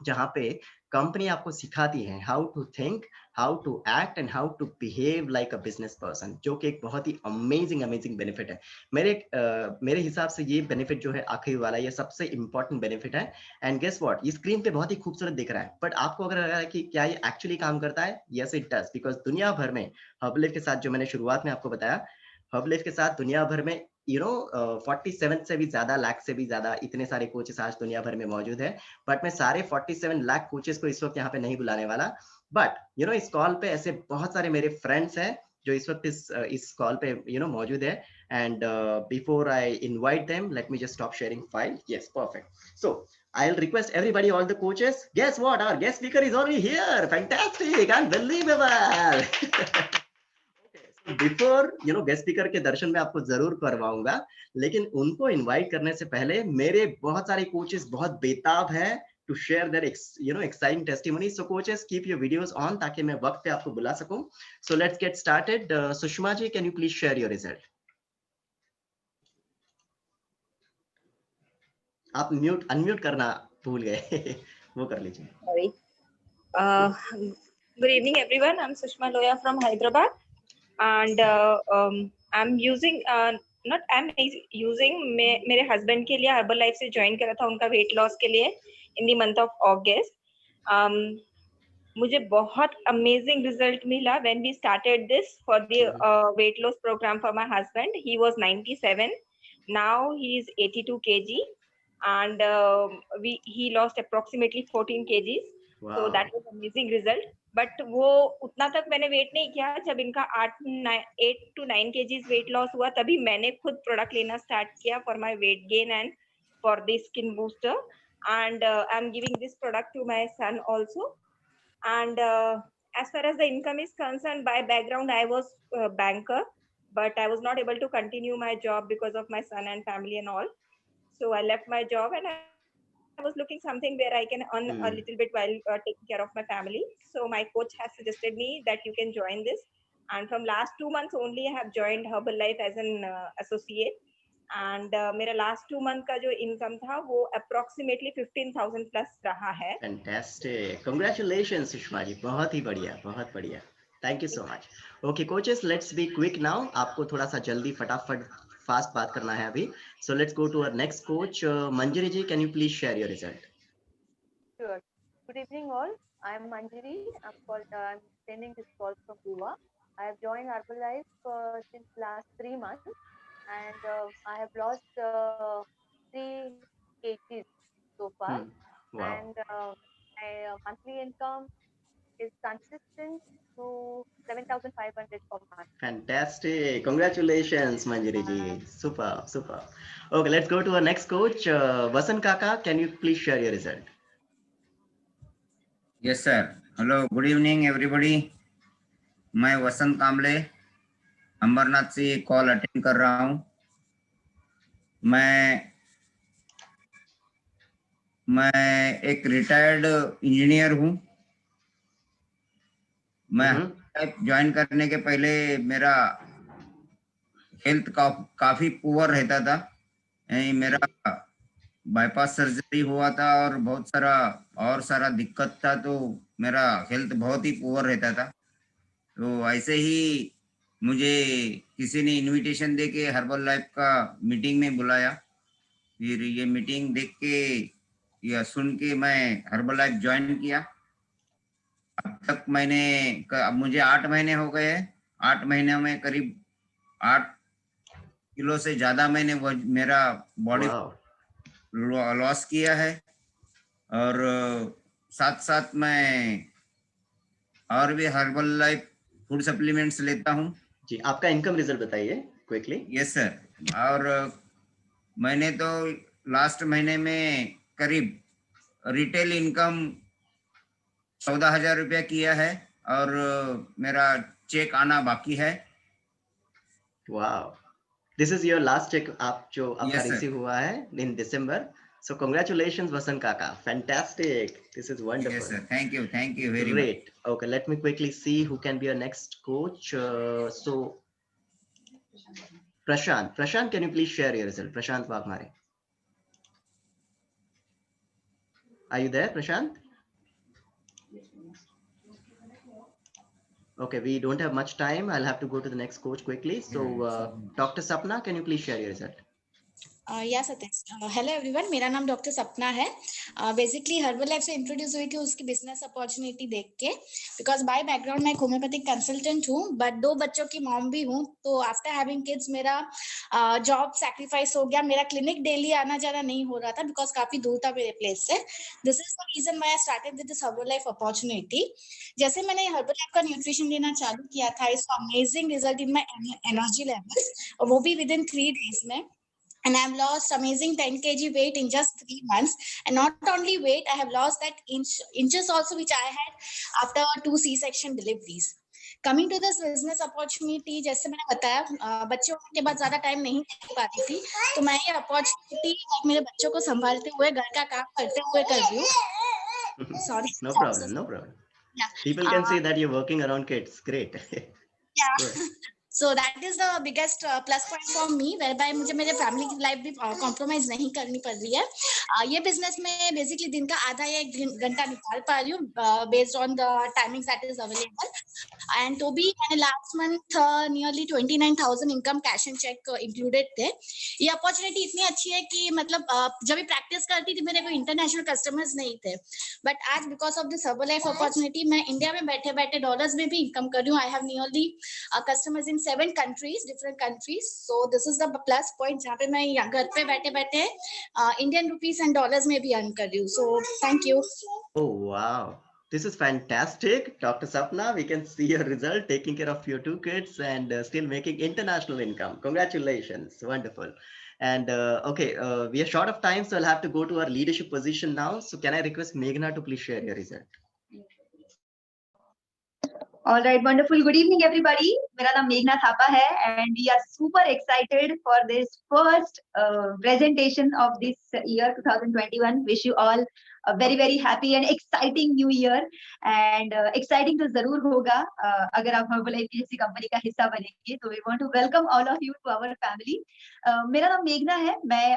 जहाँ पे company आपको सिखाती है how to think, how to act and how to behave like a business person, जो कि एक बहुत ही अमेजिंग बेनिफिट है। मेरे हिसाब से ये बेनिफिट जो है आखिरी वाला, ये सबसे इंपॉर्टेंट बेनिफिट है। एंड गेस व्हाट, ये स्क्रीन पे बहुत ही खूबसूरत दिख रहा है, बट आपको अगर लग रहा है कि क्या ये एक्चुअली काम करता है, यस इट डज, बिकॉज दुनिया भर में हर्बलाइफ के साथ, जो मैंने शुरुआत में आपको बताया, हर्बलाइफ के साथ दुनिया भर में 47 से भी ज्यादा लाख से भी ज्यादा इतने सारे कोचेस आज दुनिया भर में मौजूद है। बट मैं सारे 47 लाख कोचेस को इस वक्त यहाँ पे नहीं बुलाने वाला। बट इस कॉल पे ऐसे बहुत सारे मेरे फ्रेंड्स हैं जो इस वक्त इस कॉल पे मौजूद है। And before I invite them, let me just stop sharing file. Yes, perfect. So I'll request everybody, all the coaches. Guess what? Our guest speaker is already here. Fantastic, unbelievable. Before guest speaker के दर्शन में आपको जरूर करवाऊंगा, लेकिन उनको invite करने से पहले मेरे बहुत सारे कोचेस बहुत बेताब हैं to share their exciting testimony. So coaches, keep your videos on ताकि मैं वक्त पे आपको बुला सकूं। So let's get started. Sushma ji, can you please share your result? आप म्यूट अनम्यूट करना भूल गए। वो कर लीजिए। Sorry. Good evening, everyone. I'm Sushma Loya from Hyderabad, and I'm using not I'm using मेरे husband के लिए Herbalife से join करा था उनका weight loss के लिए in the month of August. मुझे बहुत amazing result मिला when we started this for the weight loss program for my husband. He was 97, now he is 82 kg, and he lost approximately 14 kgs. Wow. So that was amazing result. But वो उतना तक मैंने wait नहीं किया। जब इनका 8 to 9 kgs weight loss हुआ, तभी मैंने खुद प्रोडक्ट लेना स्टार्ट किया for my weight gain and for the skin booster, and I am giving this product to my son also. And as far as the income is concerned, by background I was a banker, but I was not able to continue my job because of my son and family and all. So I left my job and I was looking something where I can earn a little bit while taking care of my family. So my coach has suggested me that you can join this. And from last 2 months only I have joined Herbalife as an associate. And मेरा last 2 month का जो income था वो approximately 15,000 plus रहा है. Fantastic. Congratulations, Sushma जी, बहुत ही बढ़िया, बहुत बढ़िया। Thank you so much. Okay, coaches, let's be quick now. आपको थोड़ा सा जल्दी फटाफट फास्ट बात करना है अभी. So let's go to our next coach. Manjari ji, can you please share your result? Sure. Good evening, all. I am Manjari. I'm attending this call from Goa. I have joined Herbalife since last 3 months, and I have lost 3 kgs so far. Wow. And my monthly income is consistent to 7,500 per month. Fantastic. Congratulations, Manjari ji. Super, super. Okay, let's go to our next coach. Vasan Kaka, can you please share your result? Yes, sir. Hello, good evening, everybody. मैं वसंत कामले अंबरनाथ से call attend कर रहा हूँ। मैं एक retired engineer हूँ। मैं join करने के पहले मेरा हेल्थ काफी पुअर रहता था। मेरा बाईपास सर्जरी हुआ था और बहुत सारा दिक्कत था, तो मेरा हेल्थ बहुत ही पुअर रहता था। तो ऐसे ही मुझे किसी ने इनविटेशन दे के हर्बल लाइफ का मीटिंग में बुलाया। फिर ये मीटिंग देख के या सुन के मैं हर्बल लाइफ ज्वाइन किया। अब तक मुझे 8 महीने हो गए। 8 महीने में करीब 8 किलो से ज्यादा मैंने मेरा बॉडी लॉस किया है। और साथ साथ मैं और भी हर्बल लाइफ फूड सप्लीमेंट्स लेता हूँ। जी, आपका इनकम रिजल्ट बताइए क्विकली। Yes sir. और मैंने तो लास्ट महीने में करीब रिटेल इनकम 14,000 रुपया किया है और मेरा चेक आना बाकी है। Wow, this is your last cheque जो आपका Yes, sir. रिसीव हुआ है इन दिसंबर। So congratulations, Vasan Kaka. Fantastic. This is wonderful. Yes, sir. Thank you very much. Great. Okay, let me quickly see who can be our next coach. So Prashant, can you please share your result? Prashant Wagmare. Are you there, Prashant? Okay, we don't have much time. I'll have to go to the next coach quickly. So Dr. Sapna, can you please share your result? या Satish, hello everyone, मेरा नाम doctor सपना है। Basically herbal life से introduce हुई थी उसकी business opportunity देख के, बिकॉज बाय बैकग्राउंड मैं होम्योपैथिक कंसल्टेंट हूँ, बट 2 बच्चों की मॉम भी हूँ। तो आफ्टर हैविंग किड्स मेरा जॉब सैक्रिफाइस हो गया। मेरा क्लिनिक डेली आना जाना नहीं हो रहा था बिकॉज काफी दूर था मेरे प्लेस से। This is the reason why I started with this Herbalife opportunity. जैसे मैंने हर्बल लाइफ का न्यूट्रिशन लेना चालू किया था, it's amazing result in my energy levels, और वो भी विद इन 3 days में। And I've lost amazing 10 kg weight in just 3 months. And not only weight, I have lost that inches also, which I had after 2 C-section deliveries. Coming to this business opportunity, जैसे मैंने बताया, बच्चों के बाद ज्यादा time नहीं दे पाती थी, तो मैं ये अपॉर्चुनिटी मेरे बच्चों को संभालते हुए, घर का काम करते हुए कर रही हूँ। Sorry. No problem, no problem. Yeah. People can say that you're working around kids. Great. Yeah. So that is the biggest plus point for me, whereby मुझे मेरे फैमिली की लाइफ भी कॉम्प्रोमाइज नहीं करनी पड़ रही है। ये बिजनेस में बेसिकली दिन का आधा या 1 घंटा निकाल पा रही हूँ based on the timings that is available. And तो भी मैंने last month nearly 29,000 income cash and cheque included थे। ये अपॉर्चुनिटी इतनी अच्छी है कि मतलब जब भी प्रैक्टिस करती थी मेरे कोई इंटरनेशनल कस्टमर्स नहीं थे, बट आज because of this Herbalife opportunity मैं इंडिया में बैठे बैठे डॉलर्स में भी इनकम कर रही हूँ। I have nearly customers in 7 countries, different countries. So this is the plus point जहाँ पे मैं घर पे बैठे बैठे इंडियन रुपीस एंड डॉलर्स में भी अर्न कर रही हूँ। So thank you. Oh wow, this is fantastic, Dr. Sapna. We can see your result, taking care of your 2 kids and still making international income. Congratulations, wonderful. And okay, we are short of time, so I'll have to go to our leadership position now. So can I request Meghna to please share your result? All right, wonderful. Good evening, everybody. मेरा नाम मेघना थापा है, and we are super excited for this first presentation of this year 2021. Wish you all a very very happy and exciting new year. And exciting तो जरूर होगा अगर आप Herbalife जैसी कंपनी का हिस्सा बनेंगे। तो we want to welcome all of you to our family. मेरा नाम मेघना है। मैं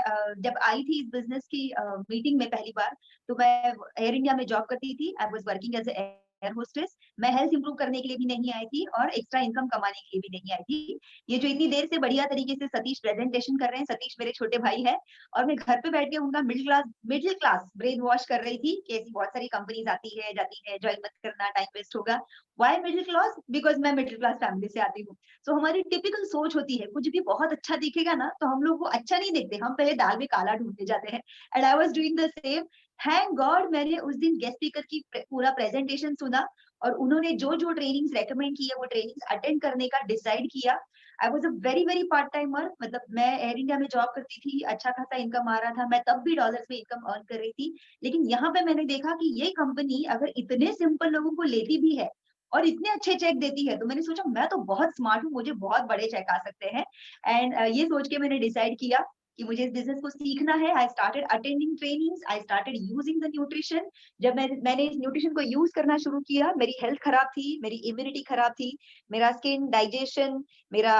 जब आई थी इस बिजनेस की मीटिंग में पहली बार, तो मैं एयर इंडिया में जॉब करती थी। I was working as air hostess. मैं हेल्थ इंप्रूव करने के लिए भी नहीं आई थी और एक्स्ट्रा इनकम कमाने के लिए भी नहीं आई थी। ये जो इतनी देर से बढ़िया तरीके से सतीश प्रेजेंटेशन कर रहे हैं, सतीश मेरे छोटे भाई है, और मैं घर पे बैठ के उनका मिडिल क्लास ब्रेन वॉश कर रही थी कि ऐसी बहुत सारी कंपनीज आती है जाती है, ज्वाइन मत करना, टाइम वेस्ट होगा। Why middle class? बिकॉज मैं मिडिल क्लास फैमिली से आती हूँ। सो हमारी टिपिकल सोच होती है, कुछ भी बहुत अच्छा दिखेगा ना तो हम लोग वो अच्छा नहीं देखते, हम पहले दाल में काला ढूंढते जाते हैं। And I was doing the same. Thank God मैंने उस दिन गेस्ट स्पीकर की पूरा प्रेजेंटेशन सुना और उन्होंने जो जो ट्रेनिंग्स रेकमेंड की है वो ट्रेनिंग्स अटेंड करने का डिसाइड किया। I was a very very part timer, मतलब मैं एयर इंडिया में जॉब करती थी, अच्छा खासा इनकम आ रहा था, मैं तब भी डॉलर्स में इनकम अर्न कर रही थी। लेकिन यहाँ पे मैंने देखा कि ये कंपनी अगर इतने सिंपल लोगों को लेती भी है और इतने अच्छे चेक देती है, तो मैंने सोचा मैं तो बहुत स्मार्ट हूँ, मुझे बहुत बड़े चेक आ सकते हैं। एंड ये सोच के मैंने डिसाइड किया कि मुझे इस बिजनेस को सीखना है। I started attending trainings, I started using the nutrition. जब मैंने इस न्यूट्रिशन को यूज करना शुरू किया, मेरी हेल्थ खराब थी, मेरी इम्यूनिटी खराब थी, मेरा स्किन, डाइजेशन, मेरा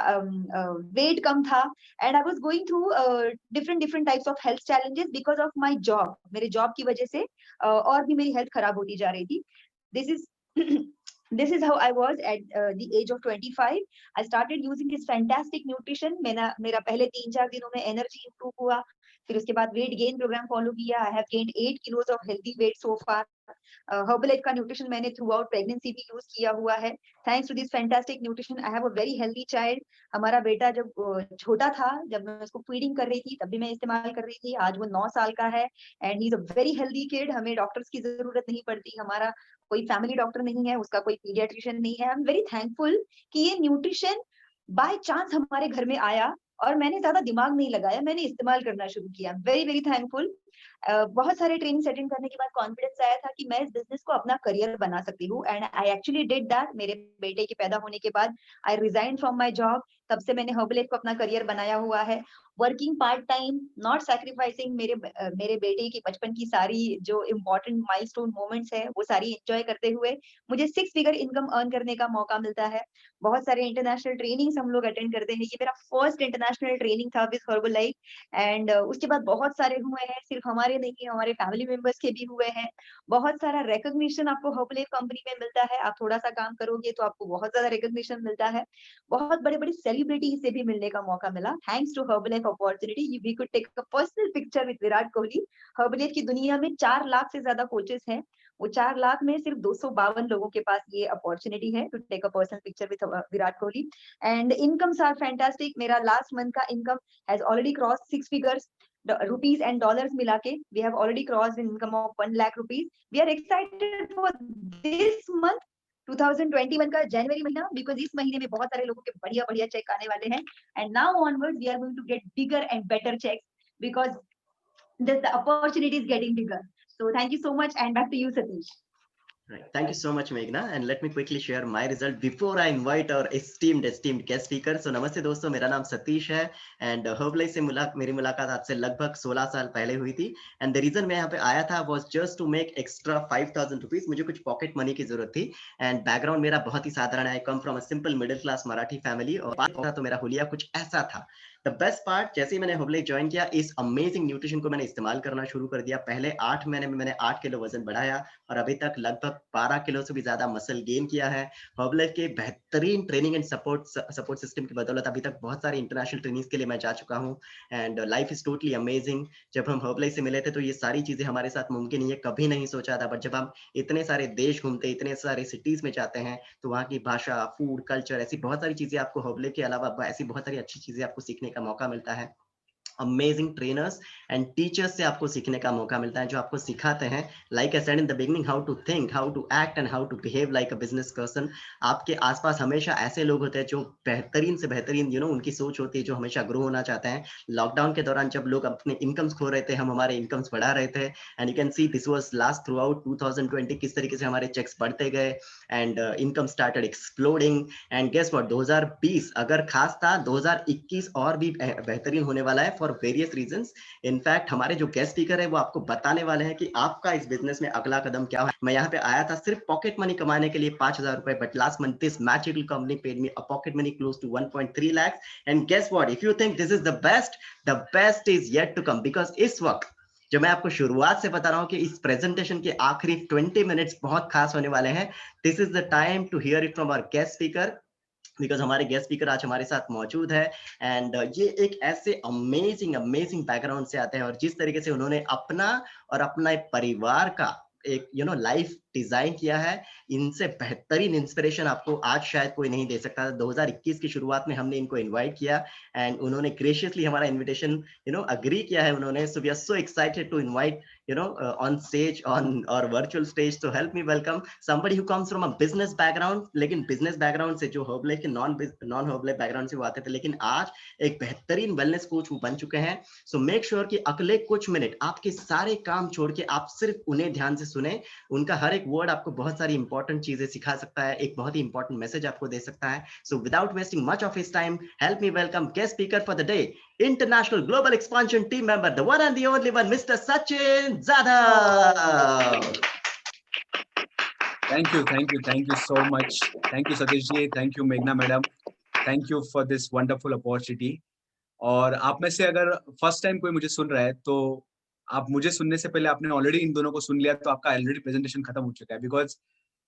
वेट कम था, and I was going through different different types of health challenges because of my job. मेरे जॉब की वजह से और भी मेरी हेल्थ खराब होती जा रही थी। This is this is how I was at the age of 25. I started using this fantastic nutrition. मेरा पहले 3-4 दिनों में एनर्जी इंप्रूव हुआ, फिर उसके बाद वेट गेन प्रोग्राम फॉलो किया। I have gained 8 kilos of healthy weight so far. Herbalife का न्यूट्रिशन मैंने थ्रू आउट प्रेगनेंसी भी यूज किया हुआ है। Thanks to this fantastic nutrition I have a very healthy child. हमारा बेटा जब छोटा था, जब मैं उसको फीडिंग कर रही थी, तब भी मैं इस्तेमाल कर रही थी। आज वो 9 साल का है and he is a very healthy kid. हमें डॉक्टर्स की जरूरत नहीं पड़ती, हमारा कोई फैमिली डॉक्टर नहीं है, उसका कोई पीडियाट्रिशियन नहीं है। आई एम वेरी थैंकफुल कि ये न्यूट्रिशन बाय चांस हमारे घर में आया और मैंने ज्यादा दिमाग नहीं लगाया, मैंने इस्तेमाल करना शुरू किया। Very very thankful. बहुत सारे ट्रेनिंग अटेंड करने के बाद कॉन्फिडेंस आया था कि मैं इस बिजनेस को अपना करियर बना सकती हूँ, and I actually did that. मेरे बेटे के पैदा होने के बाद I resign from my job, तब से मैंने हर्बलाइफ को अपना करियर बनाया हुआ है। Working part time, not sacrificing मेरे बेटे की बचपन की सारी जो इम्पोर्टेंट माइलस्टोन मोमेंट्स है वो सारी एंजॉय करते हुए मुझे 6 फिगर इनकम अर्न करने का मौका मिलता है। बहुत सारे इंटरनेशनल ट्रेनिंग्स हम लोग अटेंड करते हैं। ये मेरा फर्स्ट इंटरनेशनल ट्रेनिंग था विद हर्बलाइफ, एंड उसके बाद बहुत सारे हुए हैं, सिर्फ हमारे नहीं, हमारे फैमिली मेंबर्स के भी हुए हैं। बहुत सारा रिकॉग्निशन आपको हर्बलाइफ कंपनी में मिलता है। आप थोड़ा सा काम करोगे तो आपको बहुत ज्यादा रिकॉग्निशन मिलता है। बहुत बड़े बड़े सेलिब्रिटी से भी मिलने का मौका मिला। Thanks to Herbalife opportunity we could take a personal picture with Virat Kohli. Herbalife की दुनिया में 4 लाख से ज्यादा कोचेस हैं, वो 4 लाख में सिर्फ 252 लोगों के पास ये अपॉर्चुनिटी है to take a personal picture with Virat Kohli. And incomes are fantastic. मेरा लास्ट मंथ का income has already cross 6 figures rupees and dollars मिला के। we have already crossed an income of 1 lakh rupees. we are excited for this month 2021 का जनवरी महीना, because इस महीने में बहुत सारे लोगों के बढ़िया बढ़िया चेक आने वाले हैं, and now onwards we are going to get bigger and better checks because the opportunity is getting bigger. So thank you so much, and back to you, Satish. Right. Thank you so much, Meghna. And let me quickly share my result before I invite our esteemed guest speaker. So नमस्ते दोस्तों, मेरा नाम सतीश है and Herbalife से मेरी मुलाकात आपसे लगभग 16 साल पहले हुई थी। And the reason मैं यहाँ पे आया था was just to make extra 5,000 rupees. मुझे कुछ पॉकेट मनी की जरूरत थी and बैकग्राउंड मेरा बहुत ही साधारण है। I come from a simple middle class Marathi family और तो मेरा हुलिया कुछ ऐसा था। द बेस्ट पार्ट, जैसे ही मैंने हर्बलाइफ ज्वाइन किया, इस अमेजिंग न्यूट्रिशन को मैंने इस्तेमाल करना शुरू कर दिया। पहले 8 महीने में मैंने 8 किलो वजन बढ़ाया और अभी तक लगभग 12 किलो से भी ज्यादा मसल गेन किया है। हर्बलाइफ के बेहतरीन ट्रेनिंग एंड सपोर्ट सिस्टम की बदौलत अभी तक बहुत सारी इंटरनेशनल ट्रेनिंग्स के लिए मैं जा चुका हूँ and life is totally amazing. जब हम हर्बलाइफ से मिले थे तो ये सारी चीजें हमारे साथ मुमकिन नहीं है, कभी नहीं सोचा था। बट जब हम इतने सारे देश घूमते, इतने सारे सिटीज में जाते हैं तो वहाँ की भाषा, फूड, कल्चर, ऐसी बहुत सारी चीजें आपको हर्बलाइफ के अलावा ऐसी बहुत सारी अच्छी चीजें आपको सीखने का मौका मिलता है। अमेजिंग ट्रेनर्स एंड टीचर्स से आपको सीखने का मौका मिलता है जो आपको सिखाते हैं, like I said in the beginning, how to think, how to act and how to behave like a business person. आपके आसपास हमेशा ऐसे लोग होते हैं जो बेहतरीन से बेहतरीन उनकी सोच होती है, जो हमेशा ग्रो होना चाहते हैं। लॉकडाउन के दौरान जब लोग अपने इनकम्स खो रहे थे, हम हमारे इनकम्स बढ़ा रहे थे and you can see this was last throughout 2020 किस तरीके से हमारे चेक्स बढ़ते गए and income started exploding. And guess what, 2020 अगर खास था, 2021 और भी बेहतरीन होने वाला है फॉर वेरियस रीजंस। इनफैक्ट हमारे जो गेस्ट स्पीकर है वो आपको बताने वाले हैं कि आपका इस बिजनेस में अगला कदम क्या है। मैं यहाँ पे आया था सिर्फ पॉकेट मनी कमाने के लिए 5,000 रुपए, but last month this magical company paid me a pocket money close to 1.3 lakh. And guess what, if you think this is the best is yet to come, because इस वक्त जो मैं आपको शुरुआत से बता रहा हूं कि इस प्रेजेंटेशन के आखिरी 20 मिनट्स बहुत खास होने वाले हैं। This is the time to hear it from our guest speaker, because हमारे गेस्ट स्पीकर आज हमारे साथ मौजूद है एंड ये एक ऐसे अमेजिंग बैकग्राउंड से आते हैं और जिस तरीके से उन्होंने अपना और अपना परिवार का एक लाइफ डिजाइन किया है, इनसे बेहतरीन इंस्पिरेशन आपको आज शायद कोई नहीं दे सकता। 2021 की शुरुआत में हमने इनको इनवाइट किया एंड उन्होंने ग्रेशियसली हमारा इनविटेशन अग्री किया है उन्होंने। So we are so excited to invite on stage, on or virtual stage. So help me welcome somebody who comes from a business background, लेकिन business background से जो Herbalife के non Herbalife background से वो आते थे, लेकिन आज एक बेहतरीन wellness coach वो बन चुके हैं। So make sure कि अगले कुछ मिनट आपके सारे काम छोड़ के आप सिर्फ उन्हें ध्यान से सुने। उनका हर एक वर्ड आपको बहुत सारी इंपॉर्टेंट चीजें सिखा सकता है, एक बहुत ही इंपॉर्टेंट मैसेज आपको दे सकता है। So without wasting much of his time, help me welcome guest speaker for the day, International Global Expansion Team member, the one and the only one, Mr. Sachin Zadav. Thank you so much. Thank you Satish ji, thank you Meghna madam, thank you for this wonderful opportunity. और आप में से अगर first time कोई मुझे सुन रहा है तो आप मुझे सुनने से पहले आपने ऑलरेडी इन दोनों को सुन लिया, तो आपका ऑलरेडी प्रेजेंटेशन खत्म हो चुका है। बिकॉज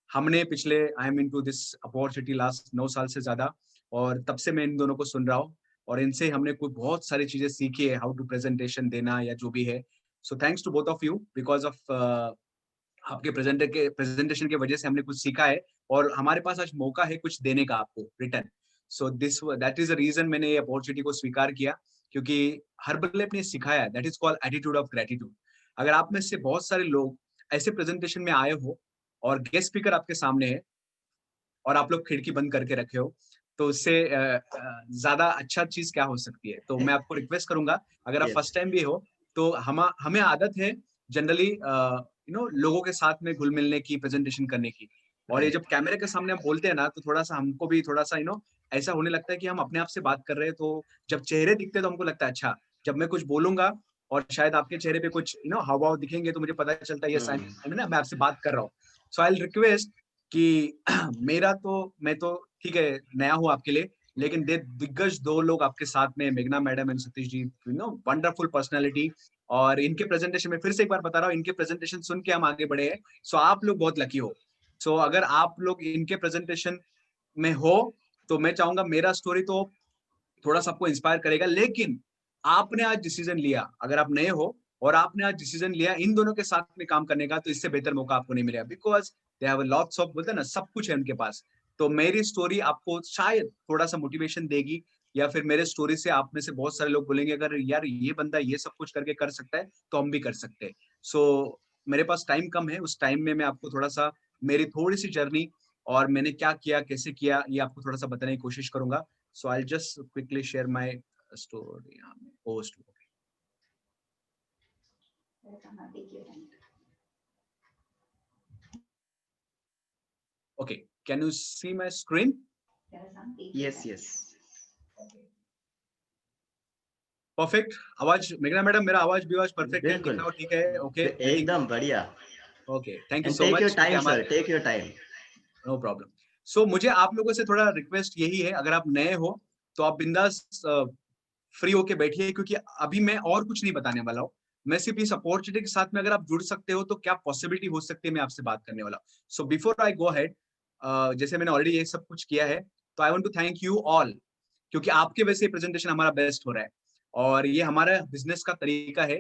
हमने पिछले आई am into this opportunity last 9 साल से ज्यादा, और तब से मैं इन दोनों को सुन रहा हूँ और इनसे हमने कोई बहुत सारी चीजें सीखी है, हाउ टू प्रेजेंटेशन देना या जो भी है। So thanks to both of you, because of आपके प्रेजेंटेशन की वजह से हमने कुछ सीखा है और हमारे पास आज मौका है कुछ देने का आपको return. So that is the reason मैंने ये अपॉर्चुनिटी को स्वीकार किया, क्योंकि हर्बलाइफ ने सिखाया, that is called attitude of gratitude. अगर आप में से बहुत सारे लोग ऐसे प्रेजेंटेशन में आए हो और गेस्ट स्पीकर आपके सामने है और आप लोग खिड़की बंद करके रखे हो, तो उससे ज्यादा अच्छा चीज क्या हो सकती है। तो मैं आपको रिक्वेस्ट करूंगा, अगर आप फर्स्ट टाइम भी हो तो हमें आदत है जनरली लोगों के साथ में घुल मिलने की, प्रेजेंटेशन करने की, और ये जब कैमरे के सामने हम बोलते हैं ना तो थोड़ा सा हमको भी थोड़ा सा ऐसा होने लगता है कि हम अपने आप से बात कर रहे हैं। तो जब चेहरे दिखते हैं तो हमको लगता है अच्छा, जब मैं कुछ बोलूंगा और शायद आपके चेहरे पे कुछ हाव भाव दिखेंगे तो मुझे पता चलता है ये साइन ना मैं आपसे बात कर रहा हूँ। सो आई विल रिक्वेस्ट कि मैं तो ठीक है नया हूँ आपके लिए, लेकिन दिग्गज 2 लोग आपके साथ में, मेघना madam and Satish ji, wonderful personality, और इनके प्रेजेंटेशन में फिर से एक बार बता रहा हूँ, इनके प्रेजेंटेशन सुन के हम आगे बढ़े हैं। सो आप लोग बहुत लकी हो। सो अगर आप लोग इनके प्रेजेंटेशन में हो तो मैं चाहूंगा, मेरा स्टोरी तो थोड़ा सा आपको इंस्पायर करेगा, लेकिन आपने आज डिसीजन लिया, अगर आप नए हो और आपने आज डिसीजन लिया इन दोनों के साथ में काम करने का, तो इससे बेहतर मौका आपको नहीं मिलेगा, because they have lots of, बोलते हैं ना, सब कुछ है उनके पास। तो मेरी स्टोरी आपको शायद थोड़ा सा मोटिवेशन देगी, या फिर मेरे स्टोरी से आप में से बहुत सारे लोग बोलेंगे अगर यार ये बंदा ये सब कुछ करके कर सकता है तो हम भी कर सकते हैं। सो मेरे पास टाइम कम है, उस टाइम में मैं आपको थोड़ा सा मेरी थोड़ी सी जर्नी और मैंने क्या किया, कैसे किया, ये आपको थोड़ा सा बताने की कोशिश करूंगा। So I just quickly share my story post. Okay, can you see my screen? Yes. Perfect. आवाज मेघना मैडम, मेरा आवाज भी परफेक्ट है? दिखाओ, ठीक है? ओके, एकदम बढ़िया। Okay, thank you so much. Take your time, no problem. So मुझे आप लोगों से थोड़ा रिक्वेस्ट यही है, अगर आप नए हो तो आप बिंदास फ्री होके बैठिए, क्योंकि अभी मैं और कुछ नहीं बताने वाला हूँ। मैं सिर्फ इस अपॉर्चुनिटी के साथ में अगर आप जुड़ सकते हो तो क्या पॉसिबिलिटी हो सकती है, मैं आपसे बात करने वाला हूँ। So before I go head, जैसे मैंने ऑलरेडी ये सब कुछ किया है, तो I want to thank you all, क्योंकि आपके वजह से प्रेजेंटेशन हमारा बेस्ट हो रहा है, और ये हमारा बिजनेस का तरीका है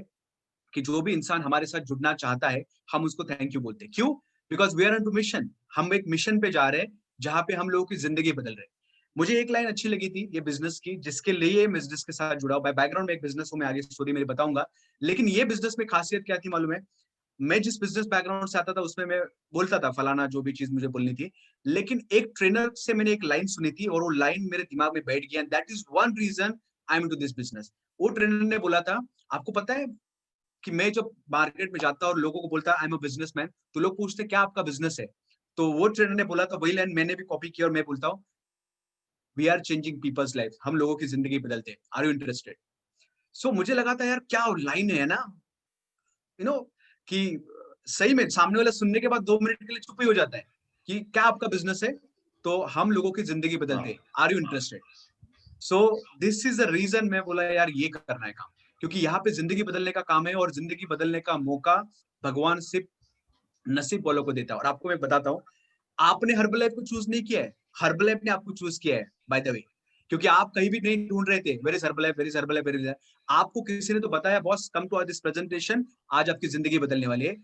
कि जो भी इंसान हमारे साथ जुड़ना चाहता है हम उसको थैंक यू बोलते हैं। क्यों? Because we are on to mission. हम एक मिशन पे जा रहे हैं जहाँ पे हम लोगों की जिंदगी बदल रहे हैं। मुझे एक लाइन अच्छी लगी थी ये बिजनेस की, जिसके लिए मैं बिजनेस के साथ जुड़ा हूँ। बाय बैकग्राउंड में एक बिजनेस हूँ, मैं आगे स्टोरी मेरी बताऊंगा, लेकिन ये बिजनेस में खासियत क्या थी मालूम है? मैं जिस बिजनेस बैकग्राउंड से आता था उसमें मैं बोलता था फलाना जो भी चीज मुझे बोलनी थी, लेकिन एक ट्रेनर से मैंने एक लाइन सुनी थी और वो लाइन मेरे दिमाग में बैठ गया, that is one reason I am into this business. वो ट्रेनर ने बोला था, आपको पता है कि मैं जब मार्केट में जाता और लोगों को बोलता आई एम अ बिजनेसमैन, तो लोग पूछते क्या आपका बिजनेस है? तो वो ट्रेनर ने बोला था, वही लाइन मैंने भी कॉपी किया और मैं बोलता हूँ, we are changing people's life, हम लोगों की जिंदगी बदलते हैं, आर यू इंटरेस्टेड? सो मुझे लगा था यार क्या लाइन है ना, कि सही में सामने वाला सुनने के बाद 2 मिनट के लिए चुप ही हो जाता है कि क्या आपका बिजनेस है, तो हम लोगों की जिंदगी बदलते हैं, are you interested? So this is the reason मैं बोला यार ये करना है काम, क्योंकि यहाँ पे जिंदगी बदलने का काम है, और जिंदगी बदलने का मौका भगवान सिर्फ नसीब वालों को देता है। और आपको मैं बताता हूँ, आपने हर्बलाइफ को चूज नहीं किया है, हर्बलाइफ ने आपको चूज किया है, बाय द वे, क्योंकि आप कहीं भी नहीं ढूंढ रहे थे where is Herbalife, where is Herbalife, where is, आपको किसी ने तो बताया boss come to this presentation, आज आपकी जिंदगी बदलने वाली है।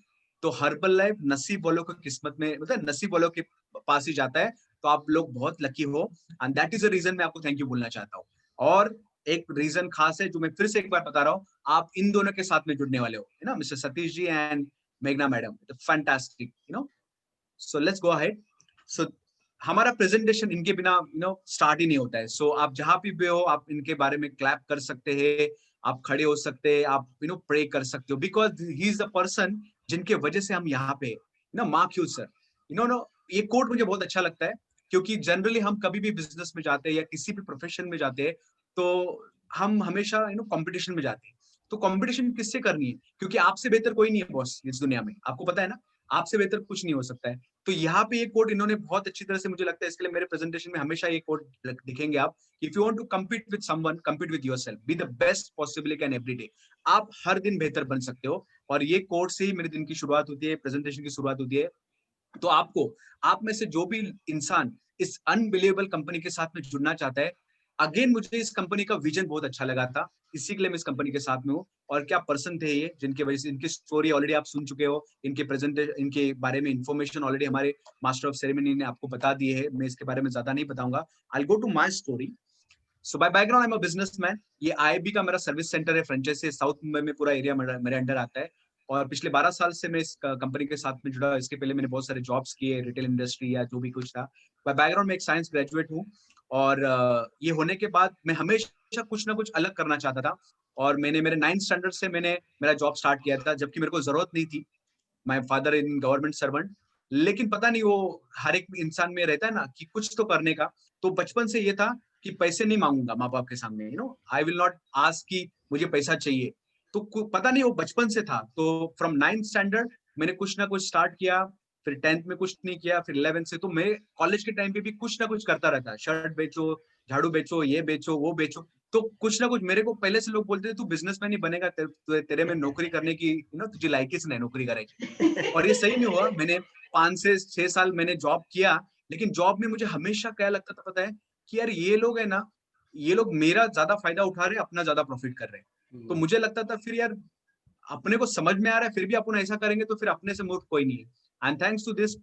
तो हर्बल लाइफ नसीब वालों की किस्मत में, मतलब नसीब वालों के पास ही जाता है। तो आप लोग बहुत लकी हो, and that is the reason मैं आपको थैंक यू बोलना चाहता हूँ। और एक रीजन खास है जो मैं फिर से एक बार बता रहा हूँ, आप इन दोनों के साथ में जुड़ने वाले हो, you know, mister Satish ji and मेघना madam, fantastic, you know. So let's go ahead. So हमारा प्रेजेंटेशन इनके बिना स्टार्ट ही नहीं होता है। सो आप जहां भी हो, आप इनके बारे में क्लैप कर सकते हैं, आप खड़े हो सकते हैं, आप प्रे कर सकते हो, because he is the person जिनके वजह से हम यहाँ पे, मार्क यू सर, ये कोट मुझे बहुत अच्छा लगता है, क्योंकि जनरली हम कभी भी बिजनेस में जाते हैं या किसी भी प्रोफेशन में जाते हैं तो हम हमेशा कंपटीशन में जाते हैं। तो कंपटीशन किससे करनी है? क्योंकि आपसे बेहतर कोई नहीं है बॉस इस दुनिया में, आपको पता है ना, आपसे बेहतर कुछ नहीं हो सकता है। तो यहाँ पे ये कोट इन्होंने बहुत अच्छी तरह से, मुझे लगता है इसके लिए मेरे प्रेजेंटेशन में हमेशा ये कोट दिखेंगे आप, if you want to compete with someone, compete with yourself, be the best possible can every day. आप हर दिन बेहतर बन सकते हो, और ये कोट से ही मेरे दिन की शुरुआत होती है, प्रेजेंटेशन की शुरुआत होती है। तो आप में से जो भी इंसान इस अनबिलीवेबल कंपनी के साथ में जुड़ना चाहता है, अगेन मुझे इस कंपनी का विजन बहुत अच्छा लगा था, इसी के लिए मैं इस कंपनी के साथ में हूँ। और क्या पर्सन थे ये, जिनके वजह से, इनकी स्टोरी ऑलरेडी आप सुन चुके हो, इनके प्रेजेंटेशन, इनके बारे में इंफॉर्मेशन ऑलरेडी हमारे मास्टर ऑफ सेरेमनी ने आपको बता दी है, मैं इसके बारे में ज्यादा नहीं बताऊंगा। I go to my story. So by background I am a businessman. ये आईआईबी का मेरा सर्विस सेंटर है, फ्रेंचाइजी साउथ मुंबई में पूरा एरिया मेरे अंडर आता है, और पिछले 12 साल से मैं इस कंपनी के साथ में जुड़ा। इसके पहले मैंने बहुत सारे जॉब्स किए, रिटेल इंडस्ट्री या जो भी कुछ था। बाय बैकग्राउंड में एक साइंस ग्रेजुएट हूँ, और ये होने के बाद मैं हमेशा कुछ ना कुछ अलग करना चाहता था, और मैंने मेरे 9th स्टैंडर्ड से मैंने मेरा जॉब स्टार्ट किया था, जबकि मेरे को जरूरत नहीं थी। My father in government servant, लेकिन पता नहीं वो हर एक इंसान में रहता है ना कि कुछ तो करने का। तो बचपन से ये था कि पैसे नहीं मांगूंगा माँ बाप के सामने, आई विल नॉट आस्क कि मुझे पैसा चाहिए। तो पता नहीं वो बचपन से था। तो फ्रॉम 9th स्टैंडर्ड मैंने कुछ ना कुछ स्टार्ट किया, फिर 10th में कुछ नहीं किया, फिर 11th से। तो मैं कॉलेज के टाइम पे भी कुछ ना कुछ करता रहता, शर्ट बेचो, झाड़ू बेचो, ये बेचो, वो बेचो। तो कुछ ना कुछ मेरे को पहले से लोग बोलते थे तू बिजनेसमैन ही बनेगा, तेरे में नौकरी करने की तुझे लायकीच नहीं नौकरी करेगी। और ये सही नहीं हुआ। मैंने 5 से 6 साल मैंने जॉब किया, लेकिन जॉब में मुझे हमेशा क्या लगता था पता है, कि यार ये लोग है ना, ये लोग मेरा ज्यादा फायदा उठा रहे हैं, अपना ज्यादा प्रॉफिट कर रहे हैं। तो मुझे लगता था फिर यार अपने को समझ में आ रहा है, फिर भी अपन ऐसा करेंगे तो फिर अपने से मूर्ख कोई नहीं है। एंड थैंक्स टू दिस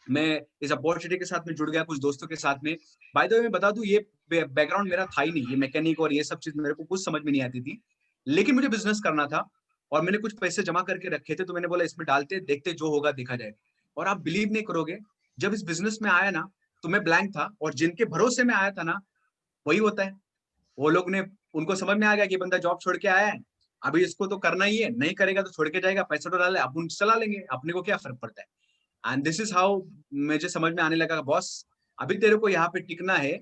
मैं इस अपॉर्चुनिटी के साथ में जुड़ गया, कुछ दोस्तों के साथ में। बाय द वे मैं बता दूं, ये बैकग्राउंड मेरा था ही नहीं, ये मैकेनिक और ये सब चीज मेरे को कुछ समझ में नहीं आती थी, लेकिन मुझे बिजनेस करना था और मैंने कुछ पैसे जमा करके रखे थे। तो मैंने बोला इसमें डालते, देखते जो होगा देखा जाएगा। और आप बिलीव नहीं करोगे, जब इस बिजनेस में आया ना तो मैं ब्लैंक था, और जिनके भरोसे में आया था ना वही होता है। वो लोग ने, उनको समझ में आ गया कि बंदा जॉब छोड़ के आया है, अभी इसको तो करना ही है, नहीं करेगा तो छोड़ के जाएगा, पैसा तो डाले, अपन चला लेंगे, अपने को क्या फर्क पड़ता है। एंड दिस इज हाउ मुझे समझ में आने लगा, बॉस अभी तेरे को यहाँ पे टिकना है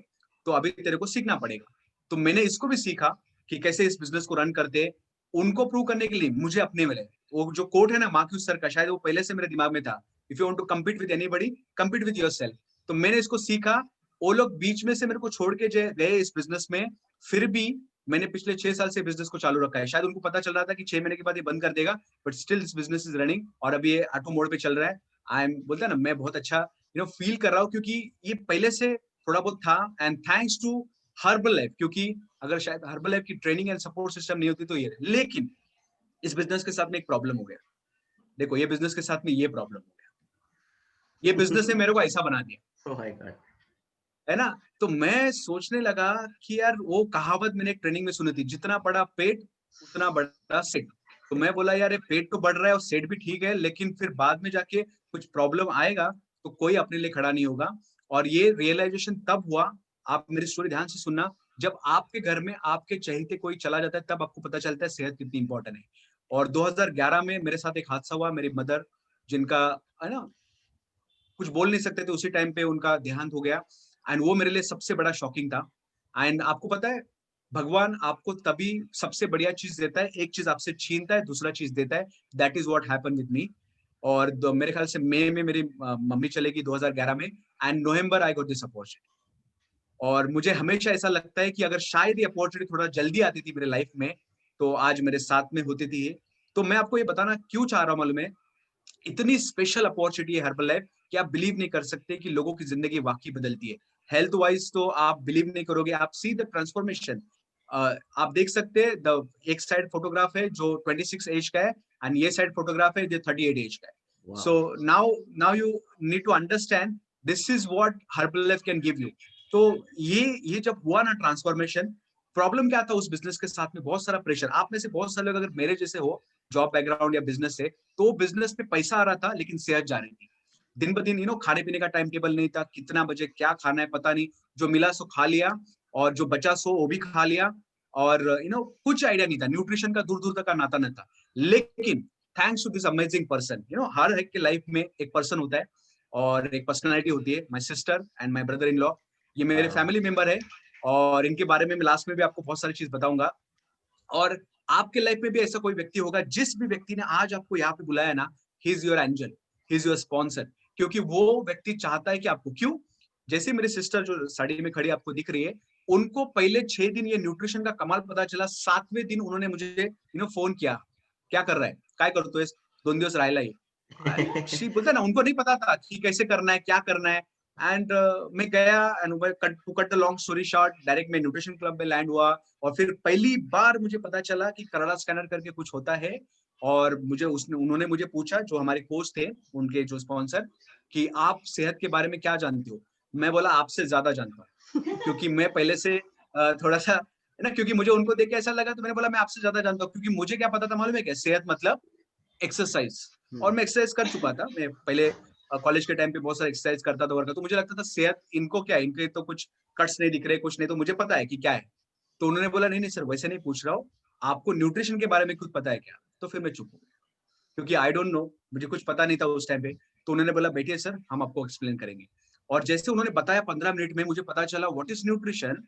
तो अभी तेरे को सीखना पड़ेगा। तो मैंने इसको भी सीखा कि कैसे इस बिजनेस को रन करते। उनको प्रूव करने के लिए मुझे अपने मिले वो जो कोट है ना मार्क्यूस सर का, शायद वो पहले से मेरे दिमाग में था, if you want to compete with anybody, compete with yourself. तो मैंने इसको सीखा। वो लोग बीच में से मेरे को छोड़ के गए इस बिजनेस में, फिर भी मैंने पिछले 6 साल से बिजनेस को चालू रखा है। शायद उनको पता चल रहा था कि 6 महीने के बाद ये बंद कर देगा, but still this business is running, और अभी ये ऑटो मोड पे चल रहा है। आई एम बोलता है ना, मैं बहुत अच्छा फील कर रहा हूँ, क्योंकि ये पहले से थोड़ा बहुत था। And thanks to Herbalife, क्योंकि अगर शायद हर्बल लाइफ की ट्रेनिंग एंड सपोर्ट सिस्टम नहीं होती तो ये। लेकिन इस बिजनेस के साथ में एक प्रॉब्लम हो गया। देखो ये बिजनेस के साथ में ये प्रॉब्लम हो गया, ये बिजनेस ने मेरे को ऐसा बना दिया, Oh my God. है ना। तो मैं सोचने लगा कि यार वो कहावत मैंने एक ट्रेनिंग में सुनी थी, जितना बड़ा पेट उतना बड़ा सेट। तो मैं बोला यार ये पेट तो बढ़ रहा है और सेट भी ठीक है, लेकिन फिर बाद में जाके कुछ प्रॉब्लम आएगा तो कोई अपने लिए खड़ा नहीं होगा। और ये रियलाइजेशन तब हुआ, आप मेरी स्टोरी ध्यान से सुनना, जब आपके घर में आपके चहेते कोई चला जाता है तब आपको पता चलता है सेहत कितनी इंपॉर्टेंट है। और 2011 में मेरे साथ एक हादसा हुआ। मेरी मदर, जिनका है ना कुछ बोल नहीं सकते थे, उसी टाइम पे उनका देहांत हो गया। एंड वो मेरे लिए सबसे बड़ा शॉकिंग था। एंड आपको पता है, भगवान आपको तभी सबसे बढ़िया चीज देता है, एक चीज आपसे छीनता है, दूसरा चीज देता है। That is what happened with me. और मेरे ख्याल से मई में मेरी मम्मी चलेगी 2011 में, and November I got this opportunity. और मुझे हमेशा ऐसा लगता है कि अगर शायद ये अपॉर्चुनिटी थोड़ा जल्दी आती थी मेरे लाइफ में तो आज मेरे साथ में होती थी। तो मैं आपको ये बताना क्यों चाह रहा हूँ मालूम है, इतनी स्पेशल अपॉर्चुनिटी है हर्बल लाइफ कि आप बिलीव नहीं कर सकते कि लोगों की जिंदगी वाकई बदलती है। हेल्थ वाइज तो आप बिलीव नहीं करोगे, आप सी द ट्रांसफॉर्मेशन। आप देख सकते हैं, एक साइड फोटोग्राफ है जो 26 एज का है, एंड ये साइड फोटोग्राफ है जो 38 एज का है। Wow. So now you need to understand this is what Herbalife can give you. तो ये जब हुआ ना ट्रांसफॉर्मेशन, प्रॉब्लम क्या था उस बिजनेस के साथ में, बहुत सारा प्रेशर। आप में से बहुत सारे लोग अगर मेरे जैसे हो जॉब बैकग्राउंड या बिजनेस से, तो बिजनेस में पैसा आ रहा था लेकिन सेहत जा रही थी। दिन ब दिन खाने पीने का टाइम टेबल नहीं था, कितना बजे क्या खाना है पता नहीं, जो मिला सो खा लिया और जो बचा सो वो भी खा लिया, और कुछ आइडिया नहीं था, न्यूट्रिशन का दूर दूर तक का नाता नहीं था। लेकिन thanks to this amazing person, हर एक के लाइफ में एक पर्सन होता है और एक पर्सनालिटी होती है। My sister and my brother in law, ये मेरे फैमिली मेंबर है और इनके बारे में मैं लास्ट में भी आपको बहुत सारी चीज बताऊंगा। और आपके लाइफ में भी ऐसा कोई व्यक्ति होगा, जिस भी व्यक्ति ने आज आपको यहाँ पे बुलाया ना, he is your angel, he is your sponsor, क्योंकि वो व्यक्ति चाहता है कि आपको, क्यों, जैसे मेरी सिस्टर जो साड़ी में खड़ी आपको दिख रही है, उनको पहले 6 दिन ये न्यूट्रिशन का कमाल पता चला, 7वें दिन उन्होंने मुझे फोन किया, क्या कर रहा है, काय करतोय, 2 दिवस राहिला है। बोलता ना, उनको नहीं पता था कि कैसे करना है, क्या करना है। एंड मैं गया and to cut the long story short, direct मैं न्यूट्रिशन क्लब में लैंड हुआ और फिर पहली बार मुझे पता चला कि कराला स्कैनर करके कुछ होता है। और उन्होंने मुझे पूछा, जो हमारे कोच थे, उनके जो स्पॉन्सर, कि आप सेहत के बारे में क्या जानते हो। मैं बोला आपसे ज्यादा जानता हूँ, क्योंकि मैं पहले से थोड़ा सा क्योंकि मुझे उनको देख के ऐसा लगा, तो मैंने बोला मैं आपसे ज्यादा जानता हूँ, क्योंकि मुझे क्या पता था मालूम है क्या, सेहत मतलब एक्सरसाइज। और मैं एक्सरसाइज कर चुका था, मैं पहले कॉलेज के टाइम पे बहुत सारा एक्सरसाइज करता था, वर्कआउट, तो मुझे लगता था सेहत, इनको क्या है, इनके तो कुछ कट्स नहीं दिख रहे, कुछ नहीं, तो मुझे पता है कि क्या है। तो उन्होंने बोला नहीं सर, वैसे नहीं पूछ रहा हूँ, आपको न्यूट्रिशन के बारे में कुछ पता है क्या। तो फिर मैं चुप हो गया, क्योंकि आई डोंट नो, मुझे कुछ पता नहीं था उस टाइम पे। तो उन्होंने बोला बैठिए सर, हम आपको एक्सप्लेन करेंगे। और जैसे उन्होंने बताया 15 मिनट में मुझे पता चला what is nutrition,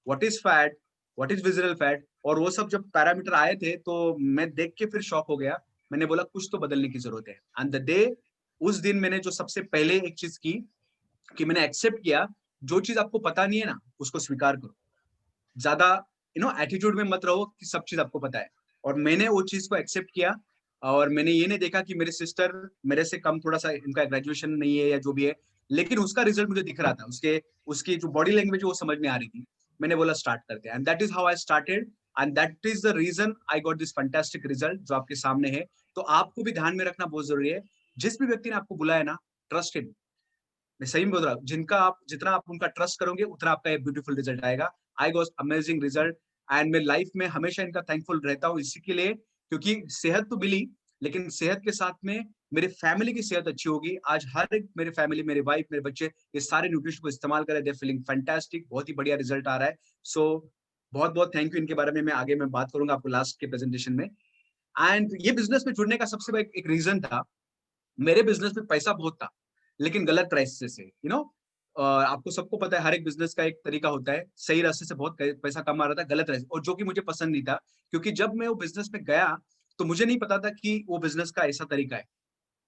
what is fat, what is visceral fat, और वो सब जब पैरामीटर आए थे तो मैं देख के फिर शॉक हो गया। मैंने बोला कुछ तो बदलने की जरूरत है। एंड द डे, उस दिन मैंने जो सबसे पहले एक चीज की कि मैंने एक्सेप्ट किया, जो चीज आपको पता नहीं है ना, उसको स्वीकार करो, ज्यादा एटीट्यूड में मत रहो कि सब चीज आपको पता है। और मैंने वो चीज को एक्सेप्ट किया, और मैंने ये नहीं देखा कि मेरे सिस्टर मेरे से कम, थोड़ा सा इनका ग्रेजुएशन नहीं है या जो भी है, लेकिन उसका रिजल्ट मुझे दिख रहा था, उसकी जो बॉडी लैंग्वेज वो समझ में आ रही थी। मैंने बोला स्टार्ट करते हैं, and that is how I started, and that is the reason I got this fantastic result जो आपके सामने है। तो आपको भी ध्यान में रखना बहुत जरूरी है, जिस भी व्यक्ति ने आपको बुलाया ना, ट्रस्ट हिम। मैं सही में बोल रहा हूँ, जितना आप उनका ट्रस्ट करोगे, उतना आपका एक ब्यूटीफुल रिजल्ट आएगा। I got amazing result, and मैं लाइफ में हमेशा इनका थैंकफुल रहता हूँ इसी के लिए, क्योंकि सेहत तो मिली, लेकिन सेहत के साथ में मेरे फैमिली की सेहत अच्छी होगी। आज हर एक मेरे फैमिली, मेरे वाइफ, मेरे बच्चे, ये सारे न्यूट्रिशन को इस्तेमाल कर रहे हैं, दे फीलिंग फैंटास्टिक, बहुत ही बढ़िया रिजल्ट आ रहा है। सो बहुत बहुत थैंक यू। इनके बारे में मैं आगे बात करूंगा आपको लास्ट के प्रेजेंटेशन में। एंड ये बिजनेस में जुड़ने का सबसे बड़ा एक रीजन था, मेरे बिजनेस में पैसा बहुत था, लेकिन गलत रास्ते से। आपको सबको पता है, हर एक बिजनेस का एक तरीका होता है, सही रास्ते से बहुत पैसा कमा रहा था, गलत रास्ते, और जो कि मुझे पसंद नहीं था, क्योंकि जब मैं वो बिजनेस में गया तो मुझे नहीं पता था कि वो बिजनेस का ऐसा तरीका है।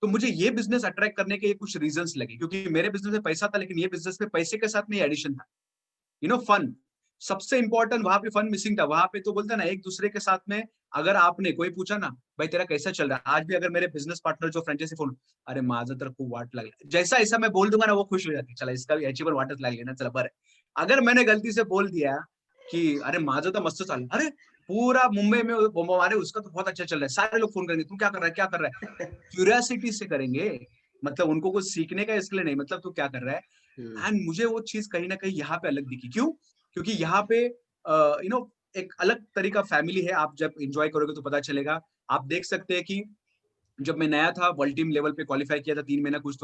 तो मुझे ये बिजनेस अट्रैक्ट करने के कुछ रीजंस लगे, क्योंकि मेरे बिजनेस में पैसा था, लेकिन ये बिजनेस में पैसे के साथ में एडिशन था, फन सबसे इंपॉर्टेंट, वहां पे फन मिसिंग था। वहां पे तो बोलता ना, एक दूसरे के साथ में, अगर आपने कोई पूछा ना, भाई तेरा कैसा चल रहा है, आज भी अगर मेरे बिजनेस पार्टनर जो फ्रेंचाइजी फोन, अरे माझं तर खूप वाट लागली, जैसा ऐसा मैं बोल दूंगा ना, वो खुश हो जाती, चला इसका भी याची पण वाटच लागली ना, चला बरं। अगर मैंने गलती से बोल दिया कि अरे माझं तो मस्त चाल, अरे पूरा मुंबई में अरे उसका तो बहुत अच्छा चल रहा है, सारे लोग फोन करेंगे, तू क्या कर रहा है, क्या कर रहा है, क्यूरियोसिटी से करेंगे, मतलब उनको कुछ सीखने का इसलिए नहीं, मतलब तू क्या कर रहा है। एंड मुझे वो चीज कहीं ना कहीं यहाँ पे अलग दिखी। क्यों? क्योंकि यहाँ पे एक अलग तरीका फैमिली है। आप जब एंजॉय करोगे तो पता चलेगा। आप देख सकते हैं कि जब मैं नया था, वर्ल्ड टीम लेवल पे क्वालिफाई किया था 3 महीना कुछ,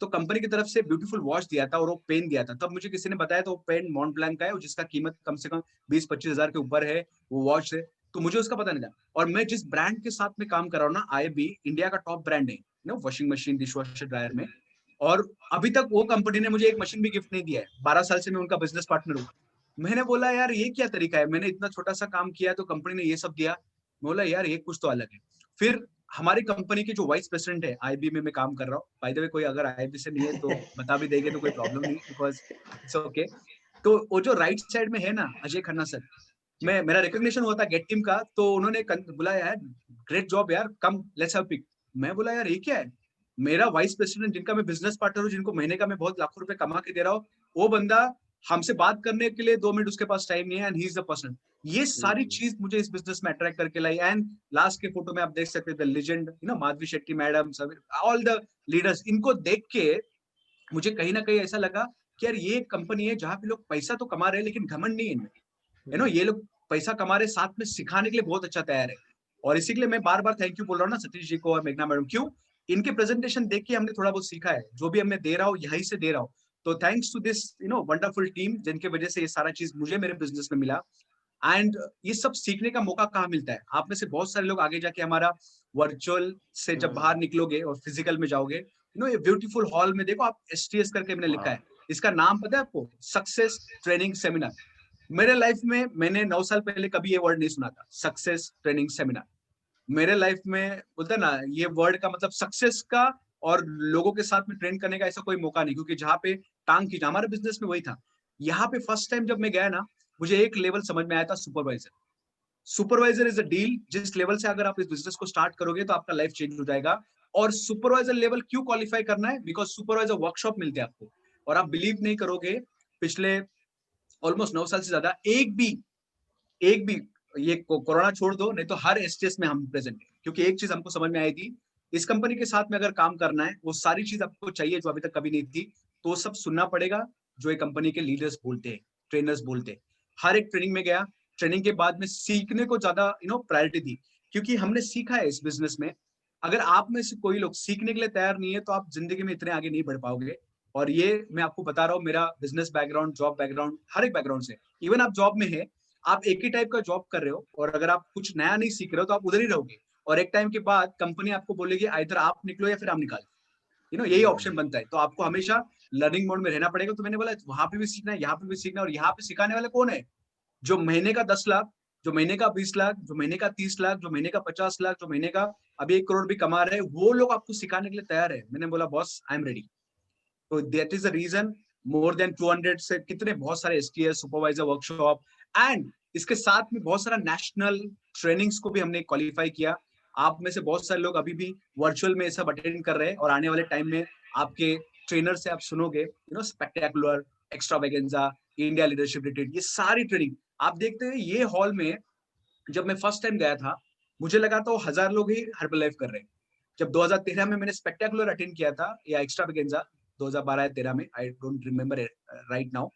तो कंपनी की तरफ से ब्यूटीफुल वॉच दिया था और वो पेन दिया था। तब मुझे किसी ने बताया, तो वो पेन मॉन्ट ब्लैंक का है, जिसका कीमत कम से कम 20-25 हजार के ऊपर है वो वॉच है। तो मुझे उसका पता नहीं था। और मैं जिस ब्रांड के साथ में काम कर रहा हूँ ना, IFB इंडिया का टॉप ब्रांड है washing machine, dish washer, dryer में, और अभी तक वो कंपनी ने मुझे एक मशीन भी गिफ्ट नहीं दिया है। 12 साल से मैं उनका बिजनेस पार्टनर हूँ। मैंने बोला यार ये क्या तरीका है, मैंने इतना छोटा सा काम किया तो कंपनी ने ये सब दिया। बोला यार ये कुछ तो अलग है। फिर हमारी कंपनी के जो वाइस प्रेसिडेंट है, IB में मैं काम कर रहा हूँ, बाय द वे कोई अगर IB से नहीं है तो बता भी देंगे तो कोई प्रॉब्लम नहीं, बिकॉज इट्स ओके। तो वो जो राइट साइड में है ना, अजय खन्ना सर, मेरा रिकॉग्निशन हुआ था गेट टीम का, तो उन्होंने बुलाया यार, ग्रेट जॉब यार, कम लेट्स हैव पिक। मैं बोला यार ये क्या है, मेरा वाइस प्रेसिडेंट जिनका मैं बिजनेस पार्टनर हूँ, जिनको महीने का मैं बहुत लाखों रुपए कमा के दे रहा हूँ, वो बंदा हमसे बात करने के लिए 2 मिनट उसके पास टाइम नहीं है, and he is the person. ये सारी चीज मुझे इस बिजनेस में अट्रैक्ट करके लाई। एंड लास्ट के फोटो में आप देख सकते हैं the legend, Madhavi Shetty madam, सब ऑल द लीडर्स, इनको देख के मुझे कहीं ना कहीं ऐसा लगा कि यार ये कंपनी है जहाँ पे लोग पैसा तो कमा रहे हैं लेकिन घमंड नहीं है इनमें। ये लोग पैसा कमा रहे, साथ में सिखाने के लिए बहुत अच्छा तैयार है। और इसी के लिए मैं बार बार थैंक यू बोल रहा हूँ ना सतीश जी को और मेघना मैडम। क्यों? इनके प्रेजेंटेशन देख के हमने थोड़ा बहुत सीखा है, जो भी मैं दे रहा हूँ यहीं से दे रहा हूँ। तो thanks to this wonderful team, जिनके वजह से ये सारा चीज मुझे मेरे बिजनेस में मिला। एंड ये सब सीखने का मौका कहाँ मिलता है? आप में से बहुत सारे लोग आगे जाके हमारा वर्चुअल से जब बाहर निकलोगे और फिजिकल में जाओगे, ये ब्यूटीफुल हॉल में देखो आप, STS करके मैंने लिखा है। इसका नाम पता है आपको? Success training seminar. मेरे लाइफ में मैंने 9 साल पहले कभी ये वर्ड नहीं सुना था, सक्सेस ट्रेनिंग सेमिनार। मेरे लाइफ में बोलते ना, ये वर्ड का मतलब सक्सेस का और लोगों के साथ में ट्रेन करने का ऐसा कोई मौका नहीं, क्योंकि जहाँ पे टांग खींचा हमारे बिजनेस में वही था। यहाँ पे फर्स्ट टाइम जब मैं गया ना, मुझे एक लेवल समझ में आया था, supervisor. Supervisor is a deal, जिस लेवल से अगर आप इस बिजनेस को स्टार्ट करोगे तो आपका लाइफ चेंज हो जाएगा। और सुपरवाइजर लेवल क्यों क्वालिफाई करना है? बिकॉज सुपरवाइजर वर्कशॉप मिलते हैं आपको, और आप बिलीव नहीं करोगे, पिछले ऑलमोस्ट 9 साल से ज्यादा एक भी ये कोरोना छोड़ दो, नहीं तो हर STS में हम प्रेजेंट है। क्योंकि एक चीज हमको समझ में आई थी, इस कंपनी के साथ में अगर काम करना है, वो सारी चीज आपको चाहिए जो अभी तक कभी नहीं थी। तो सब सुनना पड़ेगा जो ये कंपनी के लीडर्स बोलते हैं, ट्रेनर्स बोलते हैं। हर एक ट्रेनिंग में गया, ट्रेनिंग के बाद में सीखने को ज्यादा प्रायोरिटी दी, क्योंकि हमने सीखा है इस बिजनेस में, अगर आप में से कोई लोग सीखने के लिए तैयार नहीं है तो आप जिंदगी में इतने आगे नहीं बढ़ पाओगे। और ये मैं आपको बता रहा हूँ, मेरा बिजनेस बैकग्राउंड, जॉब बैकग्राउंड, हर एक बैकग्राउंड से। इवन आप जॉब में है, आप एक ही टाइप का जॉब कर रहे हो, और अगर आप कुछ नया नहीं सीख रहे हो तो आप उधर ही रहोगे, और एक टाइम के बाद कंपनी आपको बोलेगी इधर आप निकलो या फिर हम निकालो, यही ऑप्शन बनता है। तो आपको हमेशा लर्निंग मोड में रहना पड़ेगा। तो मैंने बोला वहां पे भी सीखना है, यहाँ पे भी सीखना है। और यहाँ पे सिखाने वाले कौन है? जो महीने का 10 लाख, जो महीने का 20 लाख, जो महीने का 30 लाख, जो महीने का 50 लाख, जो महीने का अभी 1 करोड़ भी कमा रहे हैं, वो लोग आपको सिखाने के लिए तैयार है। मैंने बोला बॉस, आई एम रेडी। तो that is the reason, more than 200 से कितने बहुत सारे STS सुपरवाइजर वर्कशॉप, एंड इसके साथ में बहुत सारा नेशनल ट्रेनिंग्स को भी हमने क्वालिफाई किया। आप में से बहुत सारे लोग अभी भी वर्चुअल में सब अटेंड कर रहे हैं, और आने वाले टाइम में आपके ट्रेनर से आप सुनोगे spectacular, extravaganza, India leadership retreat, ये सारी ट्रेनिंग आप देखते हैं। ये हॉल में जब मैं फर्स्ट टाइम गया था, मुझे लगा था वो 1000 लोग ही हर्बल लाइफ कर रहे हैं। जब 2013 में मैंने स्पेक्टेकुलर अटेंड किया था, या एक्स्ट्रावेगेंजा 2012 या 13 में, I don't remember right now,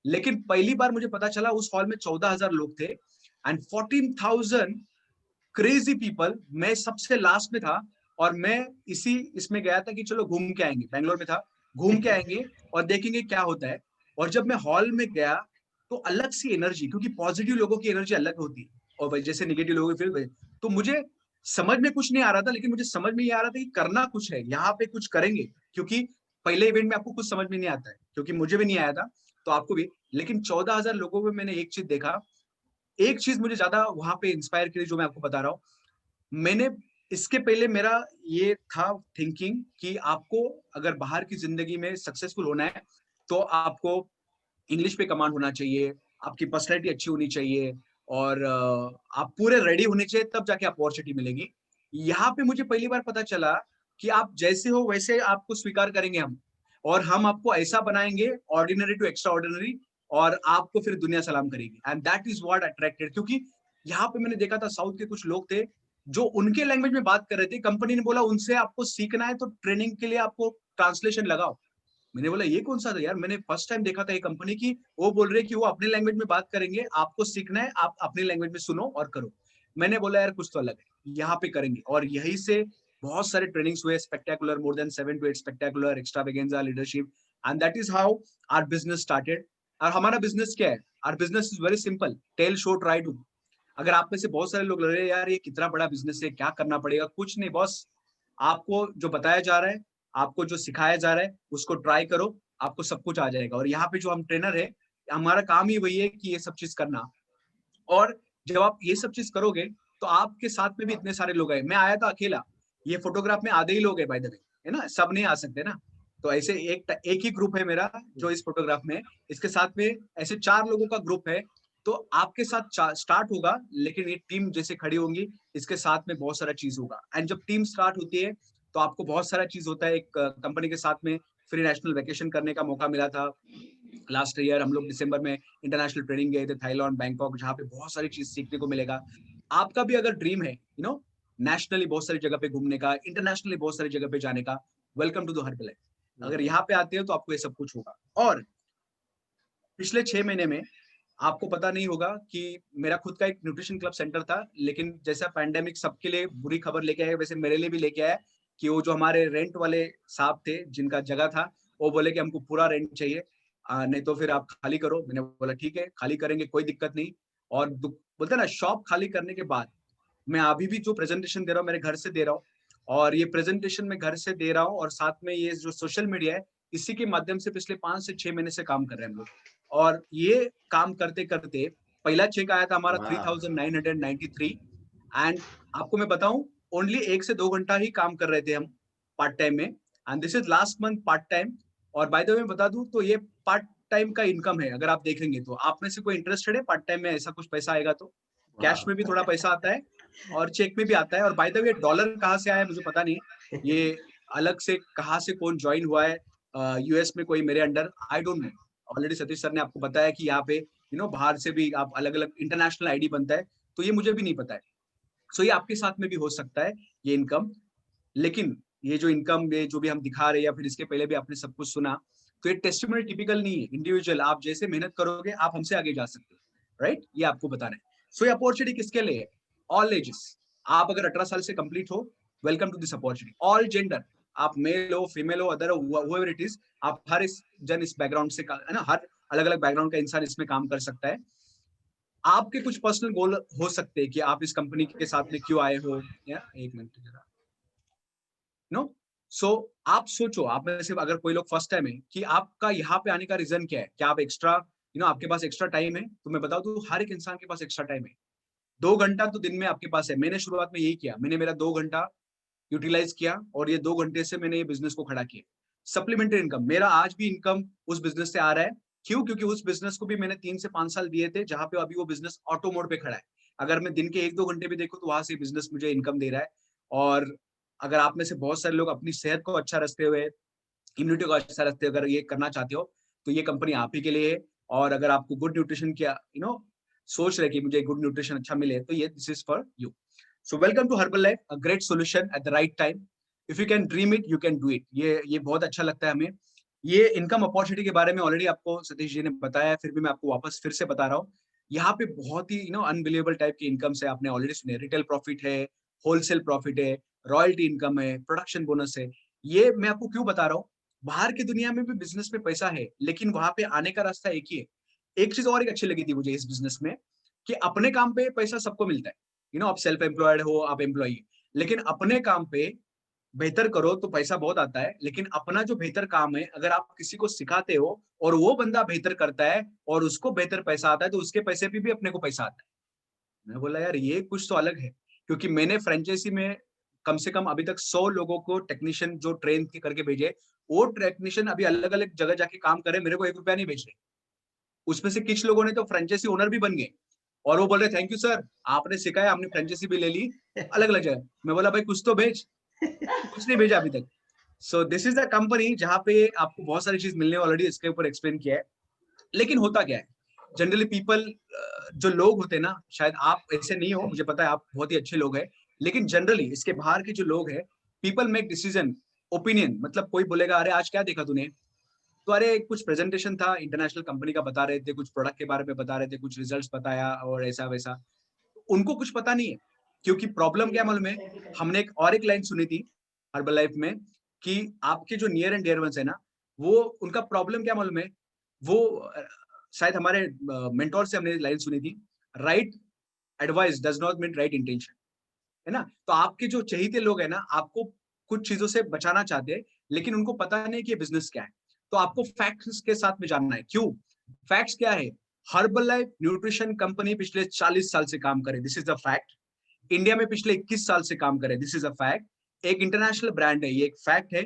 लेकिन पहली बार मुझे पता चला उस हॉल में 14,000 लोग थे एंड 14,000 क्रेजी पीपल। मैं सबसे लास्ट में था, और मैं इसमें गया था कि चलो घूम के आएंगे, बैंगलोर में था, घूम के आएंगे और देखेंगे क्या होता है। और जब मैं हॉल में गया तो अलग सी एनर्जी, क्योंकि पॉजिटिव लोगों की एनर्जी अलग होती है और जैसे नेगेटिव लोगों की फिर, तो मुझे समझ में कुछ नहीं आ रहा था, लेकिन मुझे समझ में ये आ रहा था कि करना कुछ है, यहाँ पे कुछ करेंगे। क्योंकि पहले इवेंट में आपको कुछ समझ में नहीं आता है, क्योंकि मुझे भी नहीं आया था, तो आपको भी। लेकिन 14,000 लोगों में मैंने एक चीज देखा, एक चीज मुझे ज्यादा वहां पे इंस्पायर की, जो मैं आपको बता रहा हूँ। मैंने इसके पहले मेरा ये था थिंकिंग कि आपको अगर बाहर की जिंदगी में सक्सेसफुल होना है तो आपको इंग्लिश पे कमांड होना चाहिए, आपकी पर्सनैलिटी अच्छी होनी चाहिए, और आप पूरे रेडी होने चाहिए, तब जाके अपॉर्चुनिटी मिलेगी। यहाँ पे मुझे पहली बार पता चला कि आप जैसे हो वैसे आपको स्वीकार करेंगे हम, और हम आपको ऐसा बनाएंगे ऑर्डिनरी टू एक्स्ट्रा ऑर्डिनरी, और आपको फिर दुनिया सलाम करेगी। And that is what attracted, क्योंकि यहाँ पे मैंने देखा था साउथ के कुछ लोग थे जो उनके लैंग्वेज में बात कर रहे थे। कंपनी ने बोला उनसे आपको सीखना है तो ट्रेनिंग के लिए आपको ट्रांसलेशन लगाओ। मैंने बोला ये कौन सा था यार, मैंने फर्स्ट टाइम देखा था ये कंपनी की वो बोल रहे कि वो अपने लैंग्वेज में बात करेंगे, आपको सीखना है, आप अपनी लैंग्वेज में सुनो और करो। मैंने बोला यार कुछ तो अलग है, यहाँ पे करेंगे। और यही से बहुत सारे ट्रेनिंग्स हुए, spectacular, more than 7 to 8 spectacular, extravaganza, leadership, and that is how our business started. और हमारा बिजनेस क्या है? Our business is very simple, tell, show, try, do. अगर आप में से बहुत सारे लोग लग रहे हैं यार ये कितना बड़ा बिजनेस है, क्या करना पड़ेगा, कुछ नहीं बॉस, आपको जो बताया जा रहा है, आपको जो सिखाया जा रहा है, उसको ट्राई करो, आपको सब कुछ आ जाएगा। और यहाँ पे जो हम ट्रेनर है, हमारा काम ही वही है कि ये सब चीज करना। और जब आप ये सब चीज करोगे तो आपके साथ में भी इतने सारे लोग आए। मैं आया था अकेला, ये फोटोग्राफ में आधे ही लोग है बाय द वे, है ना, सब नहीं आ सकते ना। तो ऐसे एक ही ग्रुप है मेरा जो इस फोटोग्राफ में, इसके साथ में ऐसे 4 लोगों का ग्रुप है। तो आपके साथ स्टार्ट होगा, लेकिन ये टीम जैसे खड़ी होंगी, इसके साथ में बहुत सारा चीज होगा। एंड जब टीम स्टार्ट होती है तो आपको बहुत सारा चीज होता है। एक कंपनी के साथ में फ्री नेशनल वेकेशन करने का मौका मिला था, लास्ट ईयर हम लोग दिसंबर में इंटरनेशनल ट्रेनिंग गए थे थाईलैंड, बैंकॉक, जहाँ पे बहुत सारी चीज सीखने को मिलेगा। आपका भी अगर ड्रीम है नेशनली बहुत सारी जगह पे घूमने का, इंटरनेशनली बहुत सारी जगह पे जाने का, वेलकम टू द हर्बलाइफ। अगर यहाँ पे आते हो तो आपको ये सब कुछ होगा। और पिछले 6 महीने में आपको पता नहीं होगा कि मेरा खुद का एक न्यूट्रिशन क्लब सेंटर था, लेकिन जैसा पैंडेमिक सबके लिए बुरी खबर लेके आया, वैसे मेरे लिए भी लेके आया कि वो जो हमारे रेंट वाले साहब थे जिनका जगह था, वो बोले कि हमको पूरा रेंट चाहिए, नहीं तो फिर आप खाली करो। मैंने बोला ठीक है, खाली करेंगे, कोई दिक्कत नहीं। और बोलते ना, शॉप खाली करने के बाद मैं अभी भी जो प्रेजेंटेशन दे रहा हूँ मेरे घर से दे रहा हूँ, और ये प्रेजेंटेशन मैं घर से दे रहा हूँ, और साथ में ये जो सोशल मीडिया है इसी के माध्यम से पिछले 5 से 6 महीने से काम कर रहे हैं हम लोग। और ये काम करते करते पहला चेक आया था हमारा 3993, एंड आपको मैं बताऊं ओनली 1 से 2 घंटा ही काम कर रहे थे हम पार्ट टाइम में, and this is last month part time. और बाय द वे बता दूं तो ये पार्ट टाइम का इनकम है। अगर आप देखेंगे तो आप में से कोई इंटरेस्टेड है पार्ट टाइम में, ऐसा कुछ पैसा आएगा तो कैश में भी थोड़ा पैसा आता है और चेक में भी आता है। और बाय द वे डॉलर कहाँ से आया मुझे पता नहीं, ये अलग से कहाँ से कौन ज्वाइन हुआ है यूएस में कोई मेरे under, I don't know. Already Satish sir ने आपको बताया कि यहाँ पे बाहर से भी आप अलग अलग इंटरनेशनल आईडी बनता है, तो ये मुझे भी नहीं पता है। सो ये आपके साथ में भी हो सकता है ये इनकम। लेकिन ये जो इनकम, ये जो भी हम दिखा रहे हैं या फिर इसके पहले भी आपने सब कुछ सुना, तो ये टेस्टिमोनियल टिपिकल नहीं है, इंडिविजुअल। आप जैसे मेहनत करोगे आप हमसे आगे जा सकते हो, राइट? ये आपको बताना है। सो ये अपॉर्चुनिटी किसके लिए है? All ages. आप अगर 18 साल से कंप्लीट हो, welcome to this opportunity. All gender, आप मेल हो, फीमेल हो, अदर व्होएवर इट इज, आप हर जन इस बैकग्राउंड से है ना, हर अलग अलग बैकग्राउंड का इंसान इसमें काम कर सकता है। आपके कुछ पर्सनल गोल हो सकते हैं कि आप इस कंपनी के साथ में क्यों आए हो, या एक मिनट जरा सो आप सोचो, आप में से अगर कोई लोग फर्स्ट टाइम है, कि आपका यहाँ पे आने का रीजन क्या है? क्या आप एक्स्ट्रा आपके पास एक्स्ट्रा टाइम है? तो मैं बता दूं हर एक इंसान के पास एक्स्ट्रा टाइम है। 2 घंटा तो दिन में आपके पास है। मैंने शुरुआत में यही किया, मैंने मेरा 2 घंटा यूटिलाइज किया और ये 2 घंटे से मैंने ये बिजनेस को खड़ा किया। सप्लीमेंट्री इनकम, मेरा आज भी इनकम उस बिजनेस से आ रहा है। क्यों? क्योंकि उस बिजनेस को भी मैंने 3 से 5 साल दिए थे, जहां पे अभी वो बिजनेस ऑटो मोड पे खड़ा है। अगर मैं दिन के 1-2 घंटे भी देखूं तो वहां से बिजनेस मुझे इनकम दे रहा है। और अगर आप में से बहुत सारे लोग अपनी सेहत को अच्छा रखते हुए, इम्यूनिटी को अच्छा रखते हुए अगर ये करना चाहते हो, तो ये कंपनी आप ही के लिए है। और अगर आपको गुड न्यूट्रिशन क्या सोच रहे कि मुझे गुड न्यूट्रिशन अच्छा मिले, तो ये this is for you. So welcome to Herbalife, a great solution at the right time. If you can dream it, you can do it. ये बहुत अच्छा लगता है हमें। ये इनकम अपॉर्चुनिटी के बारे में ऑलरेडी आपको सतीश जी ने बताया, फिर भी मैं आपको वापस फिर से बता रहा हूँ। यहाँ पे बहुत ही अनबिलीवेबल टाइप की इनकम है, आपने ऑलरेडी सुने। रिटेल प्रॉफिट है, होलसेल प्रॉफिट है, रॉयल्टी इनकम है, प्रोडक्शन बोनस है। ये मैं आपको क्यों बता रहा हूँ? बाहर की दुनिया में भी बिजनेस में पैसा है, लेकिन वहां पे आने का रास्ता एक ही है। एक चीज और एक अच्छी लगी थी मुझे इस बिजनेस में, कि अपने काम पे पैसा सबको मिलता है। आप सेल्फ एम्प्लॉयड हो, आप एम्प्लॉय, लेकिन अपने काम पे बेहतर करो तो पैसा बहुत आता है। लेकिन अपना जो बेहतर काम है, अगर आप किसी को सिखाते हो और वो बंदा बेहतर करता है और उसको बेहतर पैसा आता है, तो उसके पैसे पे भी अपने को पैसा आता है। मैं बोला यार ये कुछ तो अलग है, क्योंकि मैंने फ्रेंचाइजी में कम से कम अभी तक 100 लोगों को टेक्नीशियन जो ट्रेन करके भेजे, वो टेक्नीशियन अभी अलग अलग जगह जाके काम करे, मेरे को 1 रुपया नहीं भेज रहे। उसमें से कुछ लोगों ने तो फ्रेंचाइजी ओनर भी बन गए और वो बोल रहे थैंक यू सर, आपने सिखाया, हमने फ्रेंचाइजी भी ले ली अलग अलग जगह। मैं बोला भाई कुछ तो भेज, कुछ नहीं भेजा अभी तक। सो दिस इज द कंपनी जहां पे आपको बहुत सारी चीज मिलने, ऑलरेडी इसके ऊपर एक्सप्लेन किया है। लेकिन होता क्या है, जनरली पीपल, जो लोग होते हैं ना, शायद आप ऐसे नहीं हो, मुझे पता है आप बहुत ही अच्छे लोग हैं, लेकिन जनरली इसके बाहर के जो लोग हैं, पीपल मेक डिसीजन ओपिनियन। मतलब कोई बोलेगा अरे आज क्या देखा तूने, तो अरे कुछ प्रेजेंटेशन था इंटरनेशनल कंपनी का, बता रहे थे कुछ प्रोडक्ट के बारे में, बता रहे थे कुछ रिजल्ट्स बताया और ऐसा वैसा। उनको कुछ पता नहीं है, क्योंकि प्रॉब्लम क्या मालूम है, हमने एक लाइन सुनी थी हर्बल लाइफ में, कि आपके जो नियर एंड डियर वंस है ना, वो उनका प्रॉब्लम क्या मालूम है, वो शायद हमारे मेंटोर से हमने लाइन सुनी थी, right advice does not mean right intention, है ना। तो आपके जो चहेते लोग है ना, आपको कुछ चीजों से बचाना चाहते हैं, लेकिन उनको पता नहीं कि ये बिजनेस क्या है। तो आपको फैक्ट्स के साथ में जानना है। क्यों? फैक्ट्स क्या है? हर्बल लाइफ न्यूट्रिशन कंपनी पिछले 40 साल से काम करे, this is the fact. India में पिछले 21 साल से काम करे, दिस इज अ फैक्ट। एक इंटरनेशनल ब्रांड है, ये एक फैक्ट है।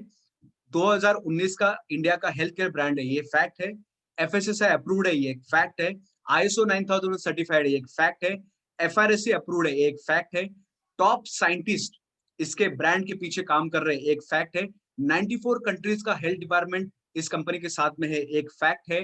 2019 का इंडिया का हेल्थ केयर ब्रांड है, ये फैक्ट है। FSSAI अप्रूव्ड है, ये एक फैक्ट है। ISO 9000 सर्टिफाइड है, ये एक फैक्ट है। FRSC अप्रूव्ड है, एक फैक्ट है। टॉप साइंटिस्ट इसके ब्रांड के पीछे काम कर रहे हैं, एक फैक्ट है। 94 कंट्रीज का हेल्थ डिपार्टमेंट इस कंपनी के साथ में है, एक फैक्ट है।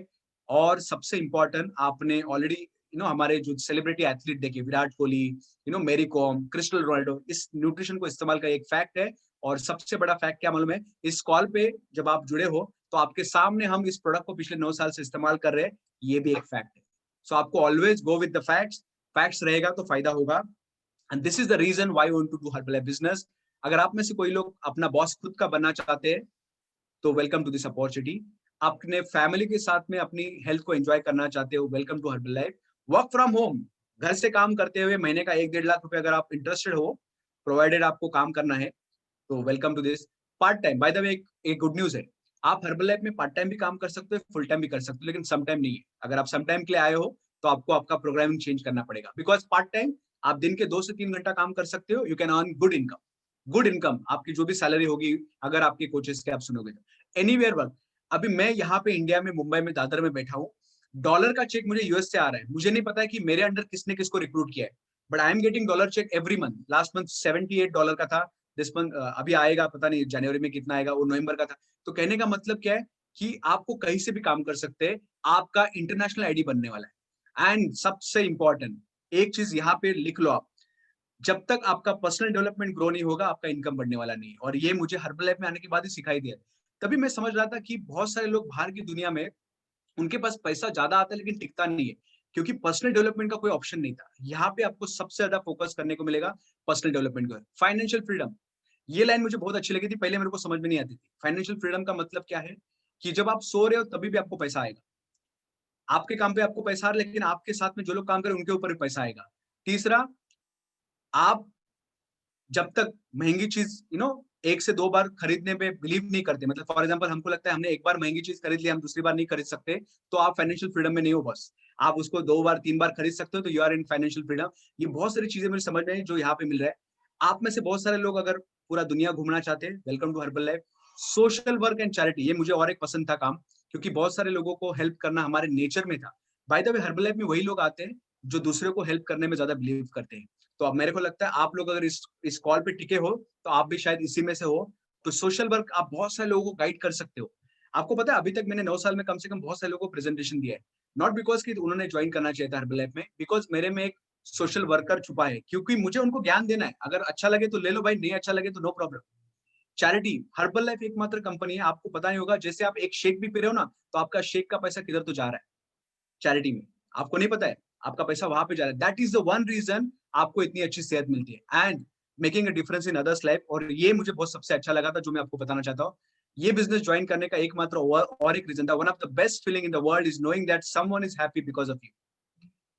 और सबसे इम्पोर्टेंट, आपने ऑलरेडी हमारे जो सेलिब्रिटी एथलीट देखे, विराट कोहली, मेरी कॉम, क्रिस्टल रोनाल्डो, इस न्यूट्रिशन को इस्तेमाल का एक फैक्ट है। और सबसे बड़ा फैक्ट क्या मालूम है, इस कॉल पे जब आप जुड़े हो तो आपके सामने हम इस प्रोडक्ट को पिछले 9 साल से इस्तेमाल कर रहे हैं, ये भी एक फैक्ट है। सो आपको always go with the facts, facts रहेगा तो फायदा होगा। And this is the reason why we want to do herbal business. अगर आप में से कोई लोग अपना बॉस खुद का बनना चाहते हैं तो वेलकम टू दिस अपॉर्चुनिटी। अपने फैमिली के साथ में अपनी हेल्थ को एंजॉय करना चाहते हो, welcome to Herbalife. Work from home, घर से काम करते हुए महीने का 1-1.5 लाख रुपए अगर आप इंटरेस्टेड हो, प्रोवाइडेड आपको काम करना है, तो welcome to this. Part time, by the way एक गुड न्यूज है, आप हर्बल लाइफ में पार्ट टाइम भी काम कर सकते हो, फुल टाइम भी कर सकते हो, लेकिन सम टाइम नहीं है। अगर आप सम टाइम के लिए आए हो तो आपको आपका प्रोग्रामिंग चेंज करना पड़ेगा, बिकॉज पार्ट टाइम आप दिन के 2 से 3 घंटा काम कर सकते हो, you can earn good income. Good income, आपकी जो भी सैलरी होगी अगर आपके कोचेस के आप सुनोगे तो। एनीवेयर वर्क, अभी मैं यहाँ पे इंडिया में, मुंबई में, दादर में बैठा हूँ, डॉलर का चेक मुझे यूएस से आ रहा है। मुझे नहीं पता है कि मेरे अंडर किसने किसको रिक्रूट किया है, but I am getting dollar cheque every month. Last month $78 का था, दिस मंथ अभी आएगा, पता नहीं जनवरी में कितना आएगा, वो नवंबर का था। तो कहने का मतलब क्या है कि आपको कहीं से भी काम कर सकते हैं, आपका इंटरनेशनल आईडी बनने वाला है। एंड सबसे इंपॉर्टेंट एक चीज यहाँ पे लिख लो आप, जब तक आपका पर्सनल डेवलपमेंट ग्रो नहीं होगा, आपका इनकम बढ़ने वाला नहीं है। और ये मुझे हर्बल लाइफ में आने के बाद ही सिखाई दिया। तभी मैं समझ रहा था कि बहुत सारे लोग बाहर की दुनिया में, उनके पास पैसा ज्यादा आता है लेकिन टिकता नहीं है, क्योंकि पर्सनल डेवलपमेंट का कोई ऑप्शन नहीं था। यहाँ पे आपको सबसे ज्यादा फोकस करने को मिलेगा पर्सनल डेवलपमेंट को। फाइनेंशियल फ्रीडम, ये लाइन मुझे बहुत अच्छी लगी थी, पहले मेरे को समझ में नहीं आती थी। फाइनेंशियल फ्रीडम का मतलब क्या है कि जब आप सो रहे हो तभी भी आपको पैसा आएगा, आपके काम पे आपको पैसा आ रहा है, लेकिन आपके साथ में जो लोग काम करें उनके ऊपर भी पैसा आएगा। तीसरा, आप जब तक महंगी चीज 1 से 2 बार खरीदने पे बिलीव नहीं करते, मतलब फॉर एग्जांपल हमको लगता है हमने एक बार महंगी चीज खरीद ली, हम दूसरी बार नहीं खरीद सकते, तो आप फाइनेंशियल फ्रीडम में नहीं हो। बस आप उसको 2 बार 3 बार खरीद सकते हो तो you are in financial freedom. ये बहुत सारी चीजें मुझे समझ में आई जो यहाँ पे मिल रहा है। आप में से बहुत सारे लोग अगर पूरा दुनिया घूमना चाहते हैं, welcome to Herbalife. Social work and charity, ये मुझे और एक पसंद था काम, क्योंकि बहुत सारे लोगों को हेल्प करना हमारे नेचर में था। Bye the way herbal life में वही लोग आते हैं जो दूसरे को हेल्प करने में ज्यादा बिलीव करते हैं। तो अब मेरे को लगता है आप लोग अगर इस कॉल पे टिके हो तो आप भी शायद इसी में से हो। तो सोशल वर्क, आप बहुत सारे लोगों को गाइड कर सकते हो। आपको पता है अभी तक मैंने 9 साल में कम से कम बहुत सारे लोगों को प्रेजेंटेशन दिया है, नॉट बिकॉज कि उन्होंने ज्वाइन करना चाहिए था हर्बल लाइफ में, बिकॉज मेरे में एक सोशल वर्कर छुपा है, क्योंकि मुझे उनको ज्ञान देना है। अगर अच्छा लगे तो ले लो भाई, नहीं अच्छा लगे तो no problem. Charity, Herbalife एकमात्र कंपनी है, आपको पता नहीं होगा, जैसे आप एक शेक भी पी रहे हो ना, तो आपका शेक का पैसा किधर तो जा रहा है, चैरिटी में। आपको नहीं पता है, आपका पैसा वहां पे जा रहा है। That is the one reason आपको इतनी अच्छी सेहत मिलती है and making a difference in others life. और ये मुझे बहुत सबसे अच्छा लगा था जो मैं आपको बताना चाहता हूँ। ये बिजनेस ज्वाइन करने का एकमात्र और एक रीजन था, one of the best feeling in the world is knowing that someone is happy because of you.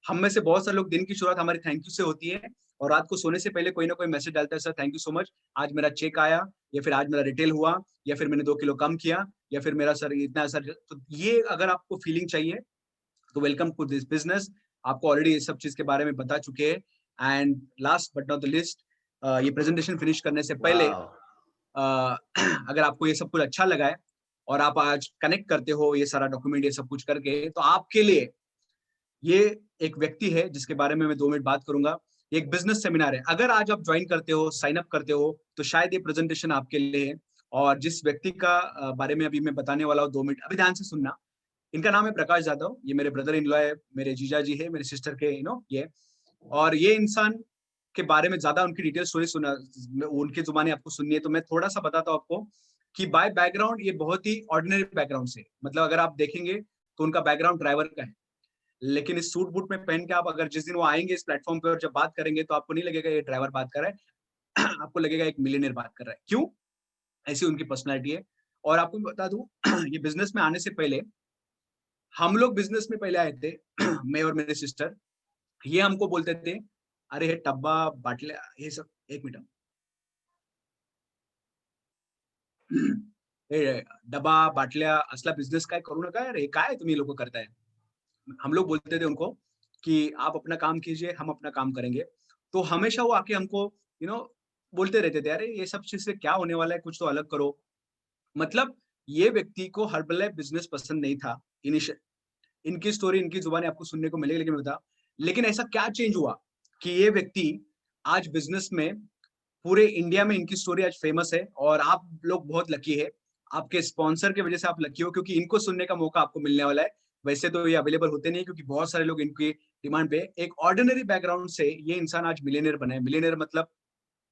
हम में से बहुत सारे लोग, दिन की शुरुआत हमारी थैंक यू से होती है, और रात को सोने से पहले कोई ना कोई मैसेज डालता है, sir thank you so much, आज मेरा चेक आया, या फिर आज मेरा रिटेल हुआ, या फिर मैंने 2 किलो कम किया, या फिर मेरा सर इतना सर। तो ये अगर आपको फीलिंग चाहिए तो वेलकम टू दिस बिजनेस। आपको ऑलरेडी ये सब चीज के बारे में बता चुके हैं। And last but not the list, ये प्रेजेंटेशन फिनिश करने से पहले अगर आपको ये सब कुछ अच्छा लगा है और आप आज कनेक्ट करते हो ये सारा डॉक्यूमेंट ये सब कुछ करके, तो आपके लिए ये एक व्यक्ति है जिसके बारे में मैं 2 मिनट बात करूंगा। ये एक बिजनेस सेमिनार है, अगर आज आप ज्वाइन करते हो, साइन अप करते हो, तो शायद ये प्रेजेंटेशन आपके लिए है। और जिस व्यक्ति का बारे में अभी मैं बताने वाला हूँ, 2 मिनट अभी ध्यान से सुनना। इनका नाम है प्रकाश जाधव, ये मेरे ब्रदर इन लॉ है, मेरे जीजा जी है, मेरे सिस्टर के ये। और ये इंसान के बारे में ज्यादा उनकी डिटेल स्टोरी सुना, उनकी जुबानी आपको सुननी है, तो मैं थोड़ा सा बताता हूँ आपको कि बाय बैकग्राउंड ये बहुत ही ऑर्डिनरी बैकग्राउंड से, मतलब अगर आप देखेंगे तो उनका बैकग्राउंड ड्राइवर का है, लेकिन इस सूट बूट में पहन के आप अगर जिस दिन वो आएंगे इस प्लेटफॉर्म पे और जब बात करेंगे तो आपको नहीं लगेगा ये ड्राइवर बात कर रहा है आपको लगेगा एक मिलियनेयर बात कर रहा है। क्यों? ऐसी उनकी पर्सनैलिटी है। और आपको बता दूं ये बिजनेस में आने से पहले, हम लोग बिजनेस में पहले आए थे मैं और मेरे सिस्टर, ये हमको बोलते थे अरे हे टब्बा बाटल्या हे सब, एक मिनट, डब्बा बाटल्या असला बिझनेस काय करू नका यार, हे काय तुम्ही लोग करताय। हम लोग बोलते थे उनको कि आप अपना काम कीजिए, हम अपना काम करेंगे। तो हमेशा वो आके हमको बोलते रहते थे, अरे ये सब चीज से क्या होने वाला है, कुछ तो अलग करो। मतलब ये व्यक्ति को हर्बल लाइफ बिजनेस पसंद नहीं था इनिशियल। इनकी स्टोरी, इनकी जुबानी आपको सुनने को मिलेगी, लेकिन बता, लेकिन ऐसा क्या चेंज हुआ कि ये व्यक्ति आज बिजनेस में पूरे इंडिया में इनकी स्टोरी आज फेमस है। और आप लोग बहुत लकी है, आपके स्पॉन्सर की वजह से आप लकी हो, क्योंकि इनको सुनने का मौका आपको मिलने वाला है। वैसे तो ये अवेलेबल होते नहीं क्योंकि बहुत सारे लोग इनकी डिमांड पे, एक ऑर्डिनरी बैकग्राउंड से ये इंसान आज मिलियनेयर बना है। मिलियनेयर मतलब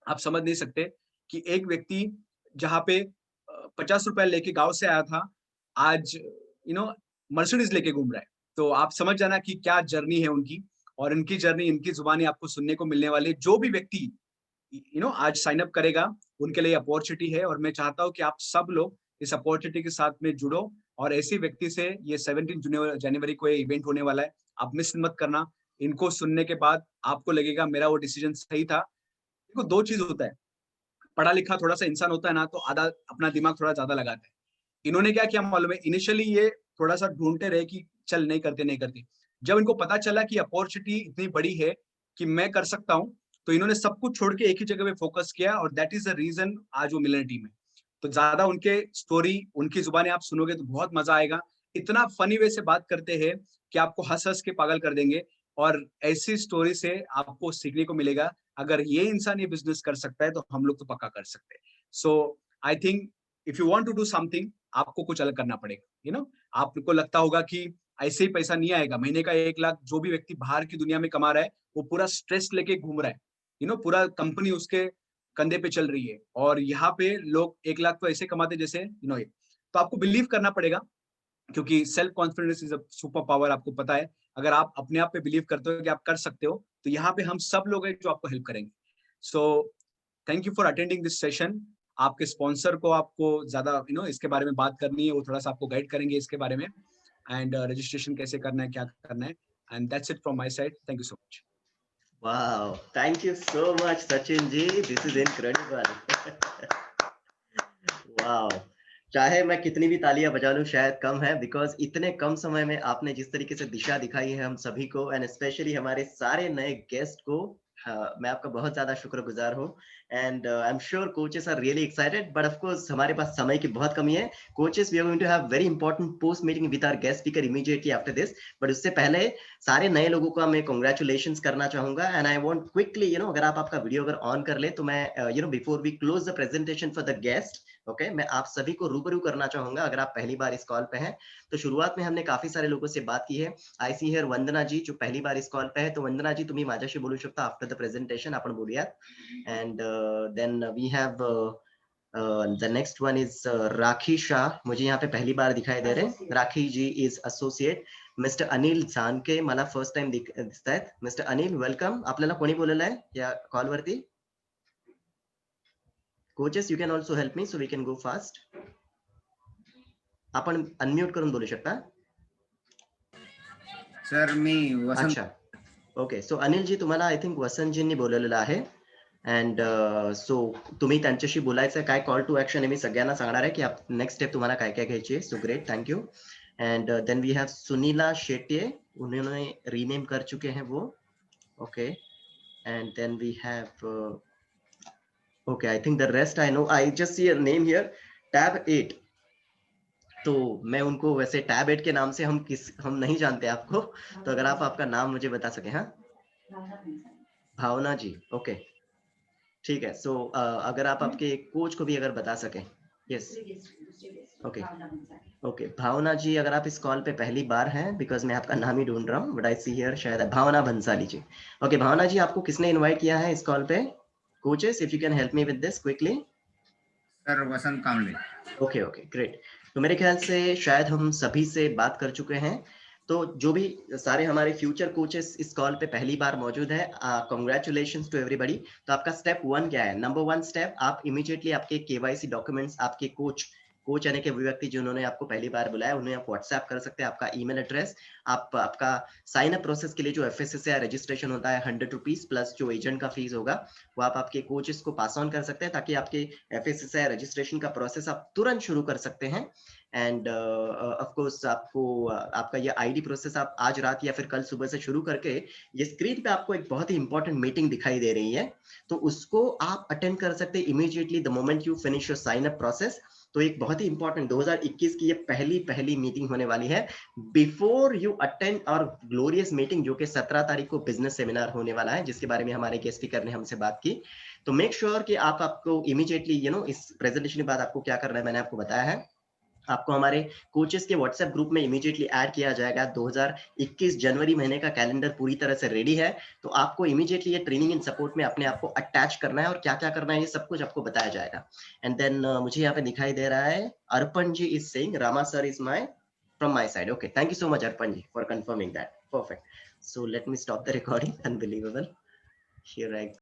आप समझ नहीं सकते कि एक व्यक्ति जहाँ पे 50 रुपए लेके गांव से आया था, आज मर्सिडीज लेके घूम रहा है। तो आप समझ जाना कि क्या जर्नी है उनकी, और इनकी जर्नी, इनकी जुबानी आपको सुनने को मिलने वाली है। जो भी व्यक्ति आज साइन अप करेगा उनके लिए अपॉर्चुनिटी है, और मैं चाहता हूँ कि आप सब लोग इस अपॉर्चुनिटी के साथ में जुड़ो, और ऐसे व्यक्ति से ये 17 जनवरी को ये इवेंट होने वाला है, आप मिस मत करना। इनको सुनने के बाद आपको लगेगा मेरा वो डिसीजन सही था। देखो, दो चीज होता है, पढ़ा लिखा थोड़ा सा इंसान होता है ना, तो आधा अपना दिमाग थोड़ा ज्यादा लगाता है। इन्होंने क्या किया मालूम है, इनिशियली ये थोड़ा सा ढूंढते रहे कि चल नहीं करते। जब इनको पता चला कि अपॉर्चुनिटी इतनी बड़ी है कि मैं कर सकता हूँ, तो इन्होंने सब कुछ छोड़ के एक ही जगह पे फोकस किया, और दैट इज द रीजन आज वो मिलियनेयर टीम है। तो ज्यादा उनके स्टोरी, उनकी जुबानी आप सुनोगे तो बहुत मजा आएगा। इतना फनी वे से बात करते हैं कि आपको हंस हंस के पागल कर देंगे, और ऐसी स्टोरी से आपको सीखने को मिलेगा, अगर ये इंसान ये बिजनेस कर सकता है तो हम लोग तो पक्का कर सकते हैं। So I think if you want to do something, आपको कुछ अलग करना पड़ेगा। आपको लगता होगा कि ऐसे ही पैसा नहीं आएगा, महीने का 1 लाख जो भी व्यक्ति बाहर की दुनिया में कमा रहा है वो पूरा स्ट्रेस लेके घूम रहा है। पूरा कंपनी उसके कंधे पे चल रही है, और यहाँ पे लोग 1 लाख तो ऐसे कमाते जैसे तो आपको बिलीव करना पड़ेगा, क्योंकि self confidence is a super power. आपको पता है, अगर आप अपने आप पे बिलीव करते हो कि आप कर सकते हो, तो यहाँ पे हम सब लोग हैं जो आपको हेल्प करेंगे। So thank you for attending this session. आपके स्पॉन्सर को आपको ज्यादा इसके बारे में बात करनी है, वो थोड़ा सा आपको गाइड करेंगे इसके बारे में, एंड रजिस्ट्रेशन कैसे करना है, क्या करना है, and that's it from my side. Thank you so much. Wow, thank you so much, Sachin ji. This is incredible. Wow. चाहे मैं कितनी भी तालियां बजा लूं शायद कम है, बिकॉज इतने कम समय में आपने जिस तरीके से दिशा दिखाई है हम सभी को, एंड स्पेशली हमारे सारे नए गेस्ट को, मैं आपका बहुत ज्यादा शुक्रगुजार हूँ। And I am sure coaches are really excited, but of course हमारे पास समय की बहुत कमी है। Coaches, we are going to have very important post meeting with our guest speaker immediately after this, but उससे पहले सारे नए लोगों का मैं कांग्रेचुलेशंस करना चाहूंगा। एंड आई वांट क्विकली, अगर आप आपका वीडियो अगर ऑन कर ले तो मैं before we close the presentation for the guest, okay, मैं आप सभी को रूबरू करना चाहूंगा। अगर आप पहली बार इस कॉल पे हैं, तो शुरुआत में हमने काफी सारे लोगों से बात की है। आय सी हियर वंदना जी, जो पहली बार इस कॉल पे है, तो वंदना जी तुम्ही माझ्याशी बोलू शकता आफ्टर द प्रेजेंटेशन, आपण बोलूयात। And then we have the next one is Rakhi Shah, मुझे यहाँ पे पहली बार दिखाई दे रहे। Rakhi ji is associate. Mister Anil Janke मला फर्स्ट टाइम दिसत आहेत। Mister Anil, welcome. आपल्याला कोणी बोललेलं आहे या कॉल वरती? Coaches, you can also help me so we can go fast. आपण अनम्यूट करून बोलू शकता। सर मी वसंत. अच्छा, ओके. सो अनिल जी, तुम्हाला आय थिंक वसंतजींनी बोलवलेलं आहे, अँड सो तुम्ही त्यांच्याशी बोलायचं. काय कॉल टू ऍक्शन आहे मी सगळ्यांना सांगणार आहे की नेक्स्ट स्टेप तुम्हाला काय काय घ्यायची आहे. So great, thank you. And then we have Sunila Shetye, उन्होंने रीनेम कर चुके हैं वो, okay. And then we have okay, I think the rest I know, I just see your name here, tab 8. तो मैं उनको वैसे टैब 8 के नाम से हम नहीं जानते आपको, तो अगर आप आपका नाम मुझे बता सके. हाँ, भावना जी, ओके, ठीक है. सो अगर आप आपके कोच को भी अगर बता सकें. Yes, okay, okay. Bhavna ji, अगर आप इस कॉल पे पहली बार हैं, बिकॉज मैं आपका नाम ही ढूंढ रहा हूँ, बट आई सी हियर शायद भावना भंसाली जी. ओके, भावना जी, आपको किसने इनवाइट किया है इस कॉल पे? Coaches, if you can help me with this quickly. Sir Vasant Kamle. Okay, okay, great. तो मेरे ख्याल से शायद हम सभी से बात कर चुके हैं, तो जो भी सारे हमारे फ्यूचर कोचेस इस कॉल पे पहली बार मौजूद है, कांग्रेचुलेशंस टू एवरीबॉडी. तो आपका स्टेप 1 क्या है? नंबर 1 स्टेप, आप इमीडिएटली आपके केवाईसी डॉक्यूमेंट्स आपके कोच यानी कि व्यक्ति जिन्होंने आपको पहली बार बुलाया, उन्हें आप व्हाट्सएप कर सकते हैं. आपका ईमेल एड्रेस, आप आपका साइन अप प्रोसेस के लिए जो FSSAI रजिस्ट्रेशन होता है 100 रुपीज प्लस जो एजेंट का फीस होगा, वो आप आपके कोचेस को पास ऑन कर सकते हैं, ताकि आपके FSSAI रजिस्ट्रेशन का प्रोसेस आप तुरंत शुरू कर सकते हैं. एंड ऑफ कोर्स आपको आपका ये आईडी प्रोसेस आप आज रात या फिर कल सुबह से शुरू करके, ये स्क्रीन पे आपको एक बहुत ही इंपॉर्टेंट मीटिंग दिखाई दे रही है, तो उसको आप अटेंड कर सकते हैं immediately the moment you finish your sign up process. तो एक बहुत ही इंपॉर्टेंट 2021 की ये पहली मीटिंग होने वाली है बिफोर यू अटेंड और ग्लोरियस मीटिंग, जो कि 17 तारीख को बिजनेस सेमिनार होने वाला है, जिसके बारे में हमारे गेस्ट स्पीकर ने हमसे बात की. तो मेक श्योर कि आपको इमीडिएटली इस प्रेजेंटेशन के बाद आपको क्या करना है, मैंने आपको बताया है. आपको हमारे कोचेस के व्हाट्सएप ग्रुप में इमीडिएटली ऐड किया जाएगा। 2021 जनवरी महीने का कैलेंडर पूरी तरह से रेडी है, तो आपको इमीडिएटली ये ट्रेनिंग इन सपोर्ट में अपने आप को अटैच करना है और क्या क्या करना है ये सब कुछ आपको बताया जाएगा। एंड देन मुझे यहाँ पे दिखाई दे रहा है Arpan ji is saying Rama sir is my from my side. Okay, thank you so much Arpan ji for confirming that. Perfect. So let me stop the recording. Unbelievable. Here I